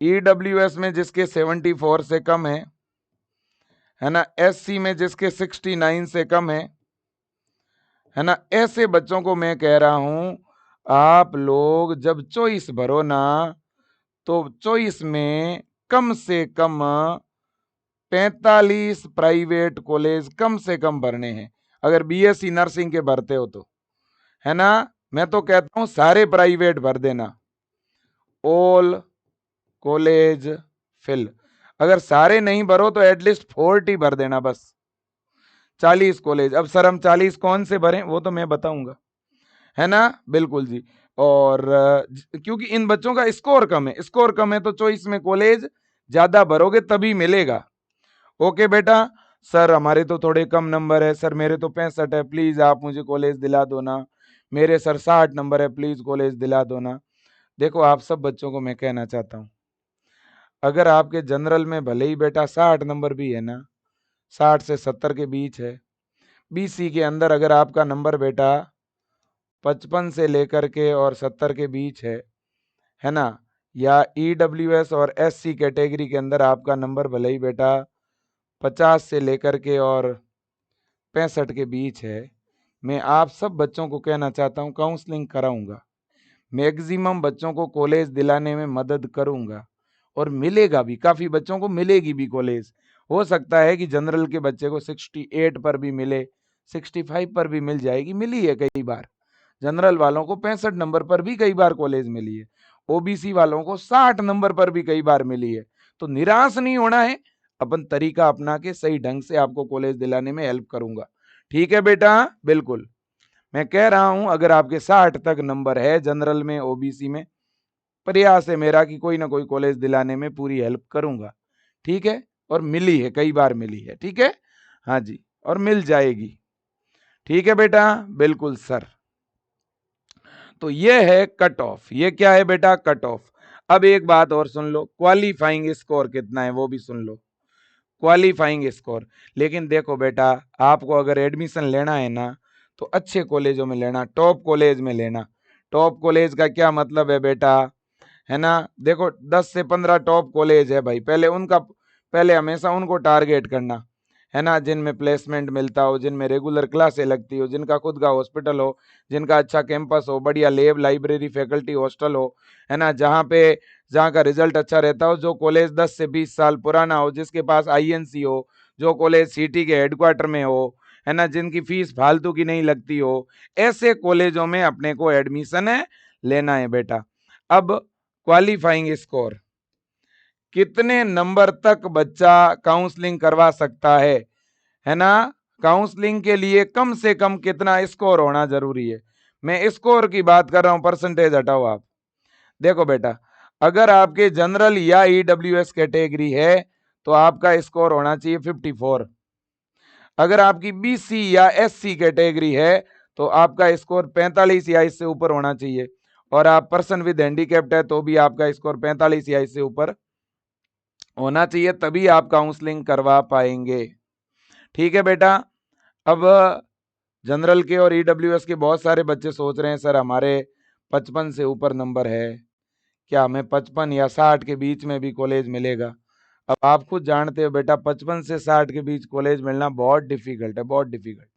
ईडब्ल्यूएस में जिसके 74 से कम है ना, एससी में जिसके 69 से कम है ना, ऐसे बच्चों को मैं कह रहा हूं आप लोग जब चॉइस भरो ना, तो चॉइस में कम से कम 45 प्राइवेट कॉलेज कम से कम भरने हैं, अगर बीएससी नर्सिंग के भरते हो तो, है ना। मैं तो कहता हूं सारे प्राइवेट भर देना, ऑल कॉलेज फिल, अगर सारे नहीं भरो तो एटलीस्ट 40 भर देना, बस 40 कॉलेज। अब सर हम 40 कौन से भरें, वो तो मैं बताऊंगा, है ना, बिल्कुल जी। और क्योंकि इन बच्चों का स्कोर कम है तो चॉइस में कॉलेज ज्यादा भरोगे तभी मिलेगा। ओके बेटा, सर हमारे तो थोड़े कम नंबर है, सर मेरे तो 65 है, प्लीज आप मुझे कॉलेज दिला दो ना, मेरे सर 60 नंबर है, प्लीज कॉलेज दिला दो ना। देखो आप सब बच्चों को मैं कहना चाहता हूं, अगर आपके जनरल में भले ही बेटा 60 नंबर भी है ना, 60 से 70 के बीच है, बीसी के अंदर अगर आपका नंबर बेटा 55 से लेकर के और 70 के बीच है ना, या ईडब्ल्यूएस और एससी कैटेगरी के अंदर आपका नंबर भले ही बेटा 50 से लेकर के और 65 के बीच है, मैं आप सब बच्चों को कहना चाहता हूं काउंसलिंग कराऊंगा, मैक्सिमम बच्चों को कॉलेज दिलाने में मदद करूंगा, और मिलेगा भी, काफ़ी बच्चों को मिलेगी भी कॉलेज। हो सकता है कि जनरल के बच्चे को 68 पर भी मिले, 65 पर भी मिल जाएगी, मिली है कई बार। जनरल वालों को 65 नंबर पर भी कई बार कॉलेज मिली है, ओबीसी वालों को 60 नंबर पर भी कई बार मिली है। तो निराश नहीं होना है, अपन तरीका अपना के सही ढंग से आपको कॉलेज दिलाने में हेल्प करूंगा। ठीक है बेटा, बिल्कुल मैं कह रहा हूं, अगर आपके 60 तक नंबर है जनरल में ओबीसी में, प्रयास है मेरा कि कोई ना कोई कॉलेज दिलाने में पूरी हेल्प करूंगा। ठीक है, और मिली है, कई बार मिली है। ठीक है, हाँ जी, और मिल जाएगी। ठीक है बेटा, बिल्कुल सर। तो ये है कट ऑफ, ये क्या है बेटा, कट ऑफ। अब एक बात और सुन लो, क्वालिफाइंग स्कोर कितना है वो भी सुन लो, क्वालिफाइंग स्कोर। लेकिन देखो बेटा, आपको अगर एडमिशन लेना है ना, तो अच्छे कॉलेजों में लेना, टॉप कॉलेज में लेना। टॉप कॉलेज का क्या मतलब है बेटा, है ना, देखो 10 से 15 टॉप कॉलेज है भाई, पहले हमेशा उनको टारगेट करना, है ना, जिनमें प्लेसमेंट मिलता हो, जिनमें रेगुलर क्लासें लगती हो, जिनका खुद का हॉस्पिटल हो, जिनका अच्छा कैंपस हो, बढ़िया लैब लाइब्रेरी फैकल्टी हॉस्टल हो, है ना, जहाँ का रिजल्ट अच्छा रहता हो, जो कॉलेज 10 से 20 साल पुराना हो, जिसके पास आईएनसी हो, जो कॉलेज सिटी के हेडक्वार्टर में हो, है ना, जिनकी फीस फालतू की नहीं लगती हो, ऐसे कॉलेजों में अपने को एडमिशन है लेना है बेटा। अब क्वालिफाइंग स्कोर, कितने नंबर तक बच्चा काउंसलिंग करवा सकता है ना, काउंसलिंग के लिए कम से कम कितना स्कोर होना जरूरी है। मैं स्कोर की बात कर रहा हूं, परसेंटेज हटाओ आप। देखो बेटा, अगर आपके जनरल या ईडब्ल्यूएस कैटेगरी है तो आपका स्कोर होना चाहिए 54। अगर आपकी बीसी या एससी कैटेगरी है तो आपका स्कोर 45 या इससे ऊपर होना चाहिए, और आप पर्सन विद हैंडीकैप्ड है तो भी आपका स्कोर 45 या इससे ऊपर होना चाहिए, तभी आप काउंसलिंग करवा पाएंगे। ठीक है बेटा। अब जनरल के और ईडब्ल्यूएस के बहुत सारे बच्चे सोच रहे हैं सर हमारे 55 से ऊपर नंबर है, क्या हमें 55 या 60 के बीच में भी कॉलेज मिलेगा। अब आप खुद जानते हो बेटा, 55 से 60 के बीच कॉलेज मिलना बहुत डिफिकल्ट है, बहुत डिफिकल्ट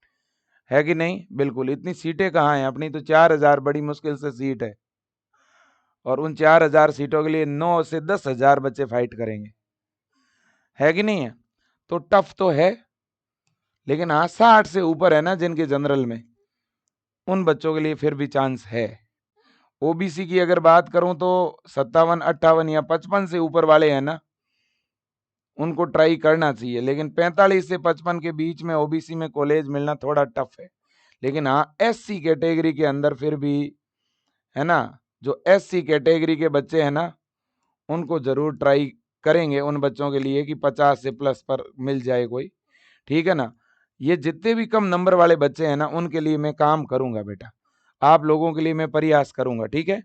है कि नहीं, बिल्कुल। इतनी सीटें कहाँ हैं, अपनी तो 4000 बड़ी मुश्किल से सीट है, और उन 4000 सीटों के लिए 9 से 10,000 बच्चे फाइट करेंगे, है कि नहीं है, तो टफ तो है। लेकिन हाँ 60 से ऊपर है ना जिनके जनरल में, उन बच्चों के लिए फिर भी चांस है। ओबीसी की अगर बात करूं तो 57, 58 या 55 से ऊपर वाले हैं ना, उनको ट्राई करना चाहिए, लेकिन 45 से 55 के बीच में ओबीसी में कॉलेज मिलना थोड़ा टफ है। लेकिन हाँ एससी कैटेगरी के अंदर फिर भी, है ना, जो एससी कैटेगरी के बच्चे हैं ना, उनको जरूर ट्राई करेंगे उन बच्चों के लिए कि 50 से प्लस पर मिल जाए कोई। ठीक है ना, ये जितने भी कम नंबर वाले बच्चे हैं ना, उनके लिए मैं काम करूंगा बेटा, आप लोगों के लिए मैं प्रयास करूंगा। ठीक है।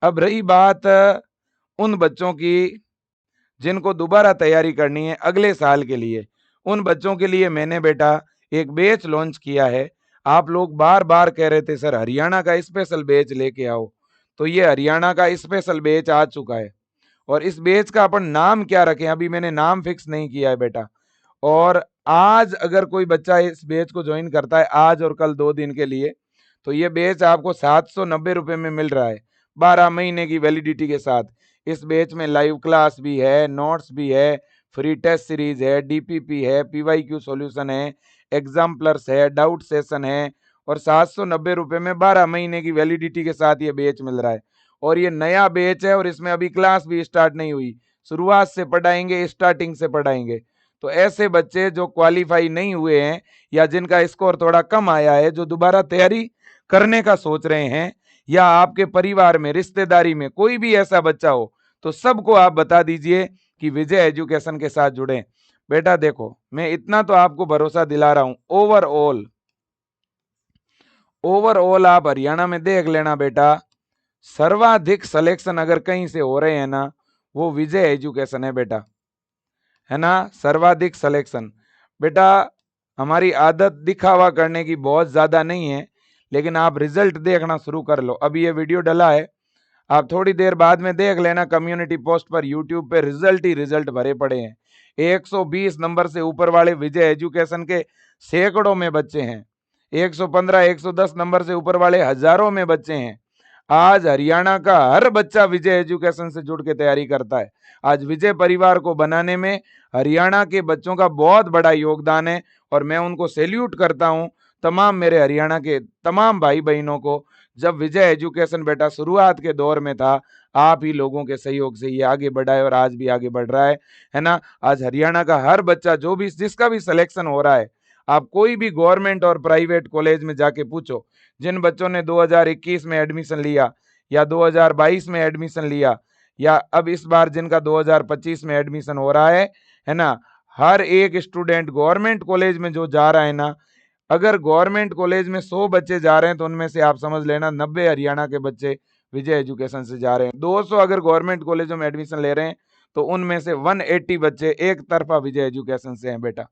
अब रही बात उन बच्चों की जिनको दोबारा तैयारी करनी है अगले साल के लिए, उन बच्चों के लिए मैंने बेटा एक बैच लॉन्च किया है। आप लोग बार बार कह रहे थे सर हरियाणा का स्पेशल बैच लेके आओ, तो ये हरियाणा का स्पेशल बैच आ चुका है। और इस बैच का अपन नाम क्या रखें, अभी मैंने नाम फिक्स नहीं किया है बेटा। और आज अगर कोई बच्चा इस बैच को ज्वाइन करता है, आज और कल 2 दिन के लिए, तो ये बैच आपको 790 रुपये में मिल रहा है, 12 महीने की वैलिडिटी के साथ। इस बैच में लाइव क्लास भी है, नोट्स भी है, फ्री टेस्ट सीरीज है, डीपीपी है, पीवाईक्यू सॉल्यूशन है, एग्जाम प्लस है, डाउट सेशन है, और 790 रुपये में 12 महीने की वैलिडिटी के साथ ये बैच मिल रहा है। और ये नया बैच है और इसमें अभी क्लास भी स्टार्ट नहीं हुई, शुरुआत से पढ़ाएंगे, स्टार्टिंग से पढ़ाएंगे। तो ऐसे बच्चे जो क्वालिफाई नहीं हुए हैं या जिनका स्कोर थोड़ा कम आया है, जो दोबारा तैयारी करने का सोच रहे हैं, या आपके परिवार में रिश्तेदारी में कोई भी ऐसा बच्चा हो, तो सबको आप बता दीजिए कि विजय एजुकेशन के साथ जुड़े। बेटा देखो, मैं इतना तो आपको भरोसा दिला रहा हूं, ओवरऑल आप हरियाणा में देख लेना बेटा, सर्वाधिक सिलेक्शन अगर कहीं से हो रहे हैं ना, वो विजय एजुकेशन है बेटा, है ना। सर्वाधिक सिलेक्शन बेटा, हमारी आदत दिखावा करने की बहुत ज्यादा नहीं है, लेकिन आप रिजल्ट देखना शुरू कर लो। अभी ये वीडियो डला है, आप थोड़ी देर बाद में देख लेना, कम्युनिटी पोस्ट पर यूट्यूब पे रिजल्ट ही रिजल्ट भरे पड़े हैं। 120 नंबर से ऊपर वाले विजय एजुकेशन के सैकड़ों में बच्चे हैं, 115 110 नंबर से ऊपर वाले हजारों में बच्चे हैं। आज हरियाणा का हर बच्चा विजय एजुकेशन से जुड़ के तैयारी करता है। आज विजय परिवार को बनाने में हरियाणा के बच्चों का बहुत बड़ा योगदान है, और मैं उनको सैल्यूट करता हूं, तमाम मेरे हरियाणा के तमाम भाई बहनों को। जब विजय एजुकेशन बेटा शुरुआत के दौर में था, आप ही लोगों के सहयोग से ये आगे बढ़ा है और आज भी आगे बढ़ रहा है ना। आज हरियाणा का हर बच्चा जो भी जिसका भी सिलेक्शन हो रहा है, आप कोई भी गवर्नमेंट और प्राइवेट कॉलेज में जाके पूछो, जिन बच्चों ने 2021 में एडमिशन लिया या 2022 में एडमिशन लिया, या अब इस बार जिनका 2025 में एडमिशन हो रहा है ना, हर एक स्टूडेंट गवर्नमेंट कॉलेज में जो जा रहा है ना, अगर गवर्नमेंट कॉलेज में 100 बच्चे जा रहे हैं तो उनमें से आप समझ लेना 90 हरियाणा के बच्चे विजय एजुकेशन से जा रहे हैं। 200 अगर गवर्नमेंट कॉलेजों में एडमिशन ले रहे हैं तो उनमें से 180 बच्चे एक तरफा विजय एजुकेशन से हैं बेटा,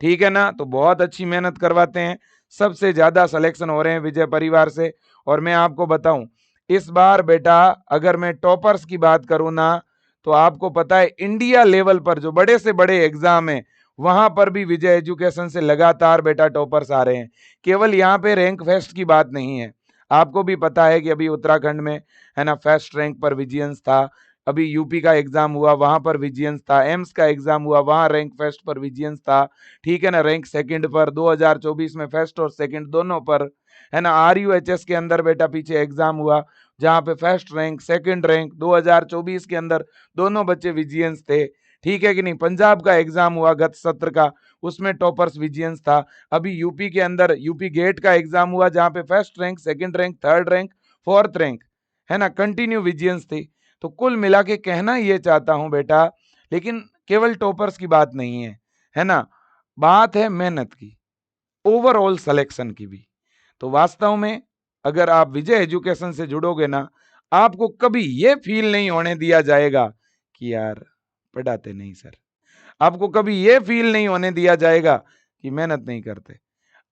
ठीक है ना। तो बहुत अच्छी मेहनत करवाते हैं, सबसे ज्यादा सिलेक्शन हो रहे हैं विजय परिवार से। और मैं आपको बताऊं, इस बार बेटा अगर मैं टॉपर्स की बात करूं ना, तो आपको पता है इंडिया लेवल पर जो बड़े से बड़े एग्जाम है, वहां पर भी विजय एजुकेशन से लगातार बेटा टॉपर्स आ रहे हैं। केवल यहाँ पे रैंक फेस्ट की बात नहीं है, आपको भी पता है कि अभी उत्तराखंड में है ना फेस्ट रैंक पर विजियंस था, अभी यूपी का एग्जाम हुआ वहां पर विजियंस था, एम्स का एग्जाम हुआ वहां रैंक फेस्ट पर विजियंस था, ठीक है ना। रैंक सेकंड पर 2024 में फर्स्ट और सेकंड दोनों पर, है ना। RUHS के अंदर बेटा पीछे एग्जाम हुआ जहां पे फर्स्ट रैंक सेकंड रैंक 2024 के अंदर दोनों बच्चे विजियंस थे, ठीक है कि नहीं। पंजाब का एग्जाम हुआ गत सत्र का, उसमें टॉपर्स विजियंस था। अभी यूपी के अंदर यूपी गेट का एग्जाम हुआ जहां पे first rank second rank third rank fourth rank, है ना, कंटिन्यू विजियंस थी। तो कुल मिला के कहना ये चाहता हूं बेटा, लेकिन केवल टॉपर्स की बात नहीं है ना, बात है मेहनत की, ओवरऑल सिलेक्शन की भी। तो वास्तव में अगर आप विजय एजुकेशन से जुड़ोगे ना, आपको कभी ये फील नहीं होने दिया जाएगा कि यार पढ़ाते नहीं सर, आपको कभी ये फील नहीं होने दिया जाएगा कि मेहनत नहीं करते।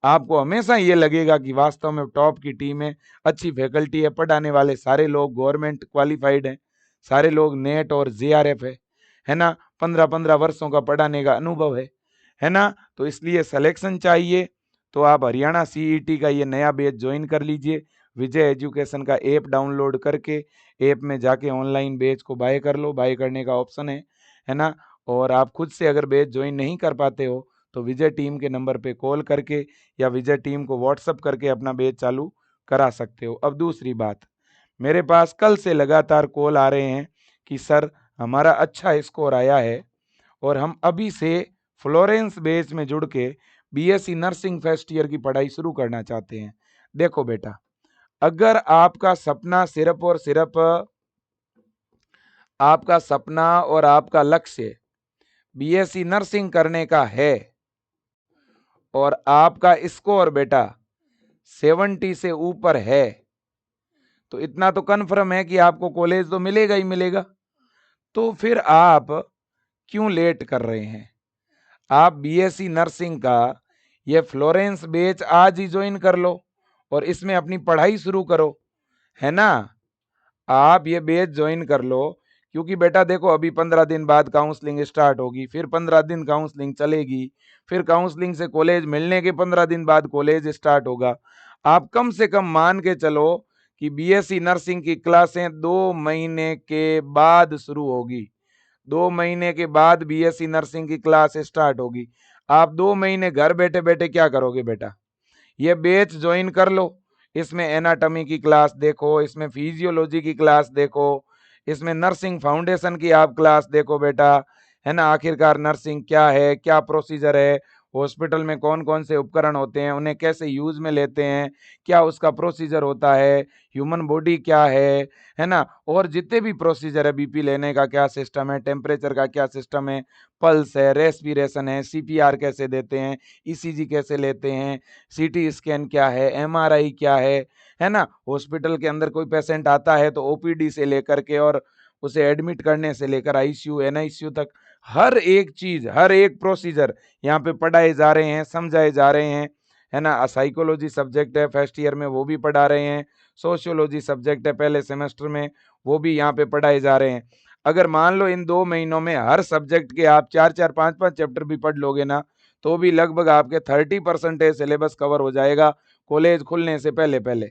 आपको हमेशा ये लगेगा कि वास्तव में टॉप की टीम है, अच्छी फैकल्टी है, पढ़ाने वाले सारे लोग गवर्नमेंट क्वालिफाइड हैं, सारे लोग नेट और JRF है ना, 15-15 वर्षों का पढ़ाने का अनुभव है ना। तो इसलिए सिलेक्शन चाहिए तो आप हरियाणा CET का ये नया बैच ज्वाइन कर लीजिए। विजय एजुकेशन का ऐप डाउनलोड करके ऐप में जाके ऑनलाइन बैच को बाय कर लो, बाय करने का ऑप्शन है ना। और आप खुद से अगर बैच ज्वाइन नहीं कर पाते हो तो विजय टीम के नंबर पे कॉल करके या विजय टीम को व्हाट्सअप करके अपना बैच चालू करा सकते हो। अब दूसरी बात, मेरे पास कल से लगातार कॉल आ रहे हैं कि सर हमारा अच्छा स्कोर आया है और हम अभी से फ्लोरेंस बैच में जुड़ के BSc नर्सिंग फर्स्ट ईयर की पढ़ाई शुरू करना चाहते हैं। देखो बेटा, अगर आपका सपना सिर्फ और सिर्फ आपका सपना और आपका लक्ष्य BSc नर्सिंग करने का है और आपका स्कोर बेटा 70 से ऊपर है, तो इतना तो कन्फर्म है कि आपको कॉलेज तो मिलेगा ही मिलेगा। तो फिर आप क्यों लेट कर रहे हैं? आप BSc नर्सिंग का ये फ्लोरेंस बैच आज ही ज्वाइन कर लो और इसमें अपनी पढ़ाई शुरू करो, है ना। आप ये बैच ज्वाइन कर लो, क्योंकि बेटा देखो अभी 15 दिन बाद काउंसलिंग स्टार्ट होगी, फिर 15 दिन काउंसलिंग चलेगी, फिर काउंसलिंग से कॉलेज मिलने के 15 दिन बाद कॉलेज स्टार्ट होगा। आप कम से कम मान के चलो कि BSc नर्सिंग की क्लासें 2 महीने के बाद शुरू होगी, 2 महीने के बाद BSc नर्सिंग की क्लास स्टार्ट होगी। आप 2 महीने घर बैठे बैठे क्या करोगे बेटा? ये बैच ज्वाइन कर लो, इसमें एनाटॉमी की क्लास देखो, इसमें फिजियोलॉजी की क्लास देखो, इसमें नर्सिंग फाउंडेशन की आप क्लास देखो बेटा, है ना। आखिरकार नर्सिंग क्या है, क्या प्रोसीजर है, हॉस्पिटल में कौन कौन से उपकरण होते हैं, उन्हें कैसे यूज में लेते हैं, क्या उसका प्रोसीजर होता है, ह्यूमन बॉडी क्या है ना, और जितने भी प्रोसीजर है, बीपी लेने का क्या सिस्टम है, टेम्परेचर का क्या सिस्टम है, पल्स है, रेस्पिरेशन है, सीपीआर कैसे देते हैं, ईसीजी कैसे लेते हैं, सीटी स्कैन क्या है, एमआरआई क्या है ना। हॉस्पिटल के अंदर कोई पेशेंट आता है तो ओपीडी से लेकर के और उसे एडमिट करने से लेकर आईसीयू एनआईसीयू तक हर एक चीज, हर एक प्रोसीजर यहाँ पे पढ़ाए जा रहे हैं, समझाए जा रहे हैं, है ना। साइकोलॉजी सब्जेक्ट है फर्स्ट ईयर में, वो भी पढ़ा रहे हैं। सोशियोलॉजी सब्जेक्ट है पहले सेमेस्टर में, वो भी यहाँ पे पढ़ाए जा रहे हैं। अगर मान लो इन 2 महीनों में हर सब्जेक्ट के आप 4-4 5-5 चैप्टर भी पढ़ लोगे ना, तो भी लगभग आपके 30% सिलेबस कवर हो जाएगा कॉलेज खुलने से पहले पहले,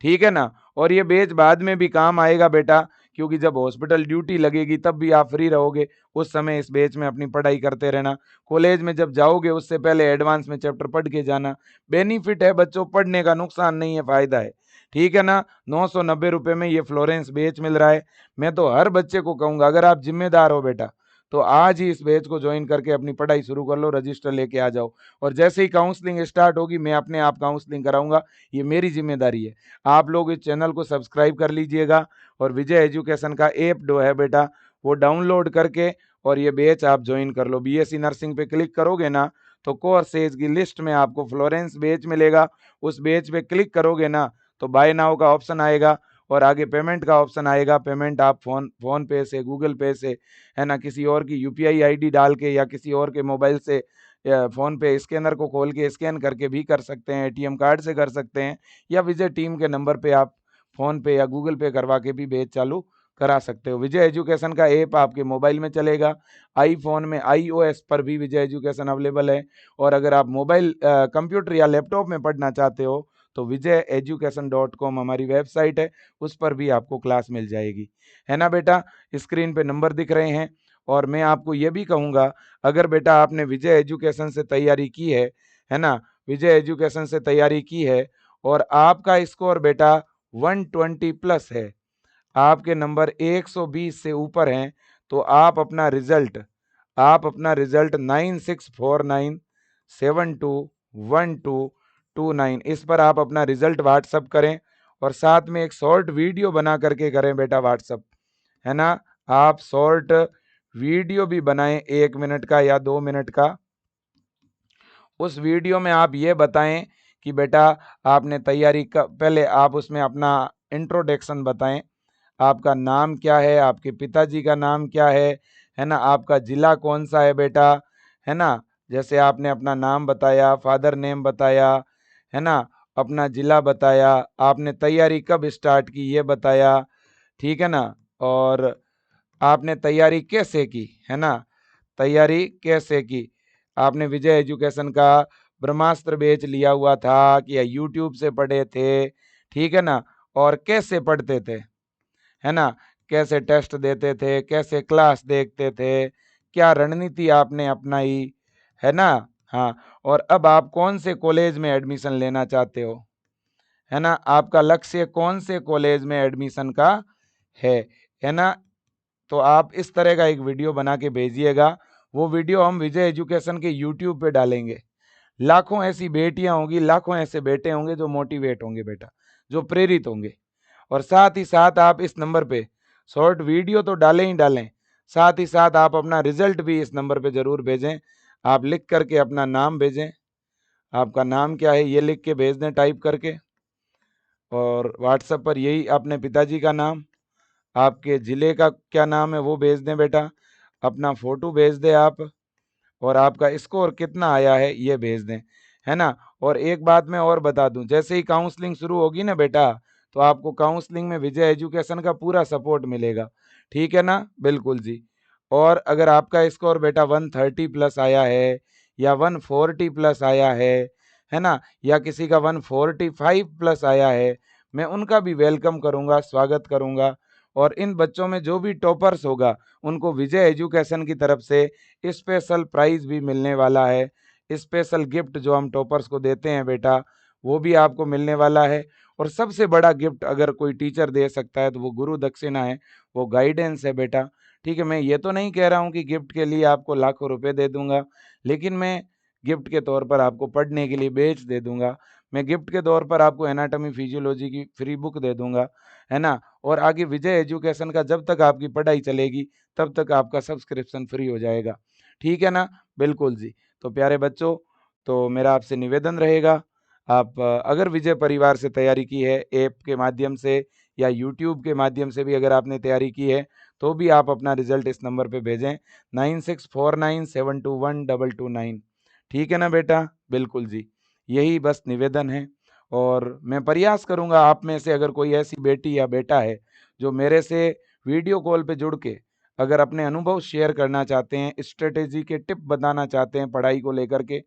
ठीक है ना। और ये बैच बाद में भी काम आएगा बेटा, क्योंकि जब हॉस्पिटल ड्यूटी लगेगी तब भी आप फ्री रहोगे, उस समय इस बैच में अपनी पढ़ाई करते रहना। कॉलेज में जब जाओगे उससे पहले एडवांस में चैप्टर पढ़ के जाना। बेनिफिट है बच्चों, पढ़ने का, नुकसान नहीं है, फायदा है, ठीक है ना। 990 रुपये में ये फ्लोरेंस बैच मिल रहा है। मैं तो हर बच्चे को कहूंगा, अगर आप जिम्मेदार हो बेटा, तो आज ही इस बैच को ज्वाइन करके अपनी पढ़ाई शुरू कर लो, रजिस्टर लेके आ जाओ। और जैसे ही काउंसलिंग स्टार्ट होगी मैं अपने आप काउंसलिंग कराऊंगा, ये मेरी जिम्मेदारी है। आप लोग इस चैनल को सब्सक्राइब कर लीजिएगा और विजय एजुकेशन का ऐप जो है बेटा, वो डाउनलोड करके और ये बैच आप ज्वाइन कर लो। बीएससी नर्सिंग पे क्लिक करोगे ना, तो कोर्सेज की लिस्ट में आपको फ्लोरेंस बैच मिलेगा। उस बैच पे क्लिक करोगे ना, तो बाय नाउ का ऑप्शन आएगा और आगे पेमेंट का ऑप्शन आएगा। पेमेंट आप फोन पे से, गूगल पे से, है ना, किसी और की यूपीआई आईडी डाल के या किसी और के मोबाइल से फोन पे स्कैनर को खोल के स्कैन करके भी कर सकते हैं, एटीएम कार्ड से कर सकते हैं, या विजय टीम के नंबर पे आप फोन पे या गूगल पे करवा के भी बैच चालू करा सकते हो। विजय एजुकेशन का ऐप आपके मोबाइल में चलेगा, आईफोन में आईओएस पर भी विजय एजुकेशन अवेलेबल है। और अगर आप मोबाइल कंप्यूटर या लैपटॉप में पढ़ना चाहते हो तो विजय एजुकेशन.com हमारी वेबसाइट है, उस पर भी आपको क्लास मिल जाएगी, है ना बेटा। स्क्रीन पे नंबर दिख रहे हैं। और मैं आपको ये भी कहूँगा, अगर बेटा आपने विजय एजुकेशन से तैयारी की है ना, विजय एजुकेशन से तैयारी की है और आपका स्कोर बेटा 120 प्लस है, आपके नंबर 120 से ऊपर हैं, तो आप अपना रिजल्ट 9649721229 इस पर आप अपना रिजल्ट व्हाट्सअप करें और साथ में एक शॉर्ट वीडियो बना करके करें बेटा व्हाट्सअप, है ना। आप शॉर्ट वीडियो भी बनाएं 1 मिनट का या 2 मिनट का। उस वीडियो में आप ये बताएं कि बेटा आपने तैयारी का, पहले आप उसमें अपना इंट्रोडक्शन बताएं, आपका नाम क्या है, आपके पिताजी का नाम क्या है ना, आपका जिला कौन सा है बेटा, है ना। जैसे आपने अपना नाम बताया, फादर नेम बताया, है ना, अपना जिला बताया, आपने तैयारी कब स्टार्ट की ये बताया, ठीक है ना। और आपने तैयारी कैसे की, है ना, तैयारी कैसे की, आपने विजय एजुकेशन का ब्रह्मास्त्र बैच लिया हुआ था कि या यूट्यूब से पढ़े थे, ठीक है ना, और कैसे पढ़ते थे, है ना, कैसे टेस्ट देते थे, कैसे क्लास देखते थे, क्या रणनीति आपने अपनाई, है ना। हाँ, और अब आप कौन से कॉलेज में एडमिशन लेना चाहते हो, है ना, आपका लक्ष्य कौन से कॉलेज में एडमिशन का है ना। तो आप इस तरह का एक वीडियो बना के भेजिएगा। वो वीडियो हम विजय एजुकेशन के यूट्यूब पे डालेंगे। लाखों ऐसी बेटियां होंगी, लाखों ऐसे बेटे होंगे जो मोटिवेट होंगे बेटा, जो प्रेरित होंगे। और साथ ही साथ आप इस नंबर पे शॉर्ट वीडियो तो डालें ही डालें, साथ ही साथ आप अपना रिजल्ट भी इस नंबर पे जरूर भेजें। आप लिख करके अपना नाम भेजें, आपका नाम क्या है ये लिख के भेज दें टाइप करके, और व्हाट्सएप पर यही अपने पिताजी का नाम, आपके ज़िले का क्या नाम है वो भेज दें बेटा, अपना फ़ोटो भेज दें आप, और आपका स्कोर कितना आया है ये भेज दें, है ना। और एक बात मैं और बता दूं, जैसे ही काउंसलिंग शुरू होगी ना बेटा, तो आपको काउंसलिंग में विजय एजुकेशन का पूरा सपोर्ट मिलेगा, ठीक है ना, बिल्कुल जी। और अगर आपका स्कोर बेटा 130 प्लस आया है या 140 प्लस आया है ना, या किसी का 145 प्लस आया है, मैं उनका भी वेलकम करूंगा, स्वागत करूंगा। और इन बच्चों में जो भी टॉपर्स होगा उनको विजय एजुकेशन की तरफ से स्पेशल प्राइज भी मिलने वाला है। स्पेशल गिफ्ट जो हम टॉपर्स को देते हैं बेटा, वो भी आपको मिलने वाला है। और सबसे बड़ा गिफ्ट अगर कोई टीचर दे सकता है तो वो गुरु दक्षिणा है, वो गाइडेंस है बेटा, ठीक है। मैं ये तो नहीं कह रहा हूँ कि गिफ्ट के लिए आपको लाखों रुपए दे दूंगा, लेकिन मैं गिफ्ट के तौर पर आपको पढ़ने के लिए बेच दे दूंगा। मैं गिफ्ट के तौर पर आपको एनाटॉमी फिजियोलॉजी की फ्री बुक दे दूंगा, है ना। और आगे विजय एजुकेशन का जब तक आपकी पढ़ाई चलेगी तब तक आपका सब्सक्रिप्शन फ्री हो जाएगा, ठीक है ना। बिल्कुल जी। तो प्यारे बच्चों, तो मेरा आपसे निवेदन रहेगा, आप अगर विजय परिवार से तैयारी की है, ऐप के माध्यम से या यूट्यूब के माध्यम से भी अगर आपने तैयारी की है, तो भी आप अपना रिजल्ट इस नंबर पे भेजें 9649721229। ठीक है ना बेटा। बिल्कुल जी, यही बस निवेदन है। और मैं प्रयास करूंगा आप में से अगर कोई ऐसी बेटी या बेटा है जो मेरे से वीडियो कॉल पे जुड़ के अगर अपने अनुभव शेयर करना चाहते हैं, स्ट्रेटेजी के टिप बताना चाहते हैं पढ़ाई को लेकर के,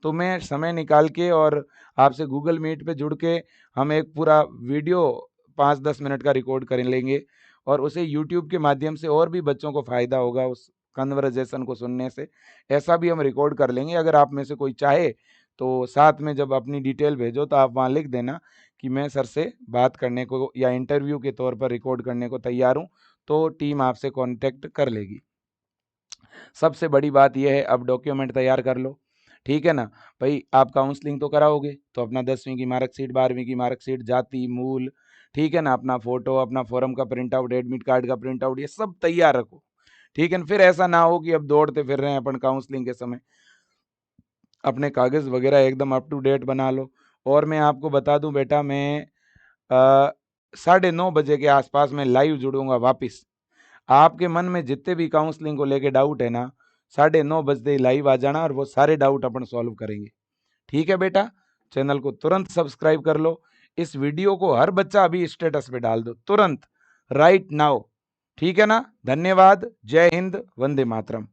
तो मैं समय निकाल के और आपसे गूगल मीट पे जुड़ के हम एक पूरा वीडियो 5-10 मिनट का रिकॉर्ड कर लेंगे और उसे यूट्यूब के माध्यम से और भी बच्चों को फ़ायदा होगा उस कन्वर्जेशन को सुनने से, ऐसा भी हम रिकॉर्ड कर लेंगे। अगर आप में से कोई चाहे तो साथ में जब अपनी डिटेल भेजो तो आप वहाँ लिख देना कि मैं सर से बात करने को या इंटरव्यू के तौर पर रिकॉर्ड करने को तैयार हूँ, तो टीम आपसे कांटेक्ट कर लेगी। सबसे बड़ी बात यह है, अब डॉक्यूमेंट तैयार कर लो, ठीक है ना। भाई आप काउंसलिंग तो कराओगे तो अपना 10वीं की मार्कशीट, 12वीं की मार्कशीट, जाति मूल, ठीक है ना, अपना फोटो, अपना फॉर्म का प्रिंट आउट, एडमिट कार्ड का प्रिंट आउट, ये सब तैयार रखो, ठीक है ना। फिर ऐसा ना हो कि अब दौड़ते फिर रहे हैं अपन काउंसलिंग के समय, अपने कागज वगैरह एकदम अप टू डेट बना लो। और मैं आपको बता दूं बेटा, मैं 9:30 बजे के आसपास में लाइव जुड़ूंगा वापिस। आपके मन में जितने भी काउंसलिंग को लेके डाउट है ना, 9:30 बजते ही लाइव आ जाना और वो सारे डाउट अपन सॉल्व करेंगे, ठीक है बेटा। चैनल को तुरंत सब्सक्राइब कर लो। इस वीडियो को हर बच्चा अभी स्टेटस पे डाल दो तुरंत, राइट नाउ, ठीक है ना। धन्यवाद। जय हिंद, वंदे मातरम।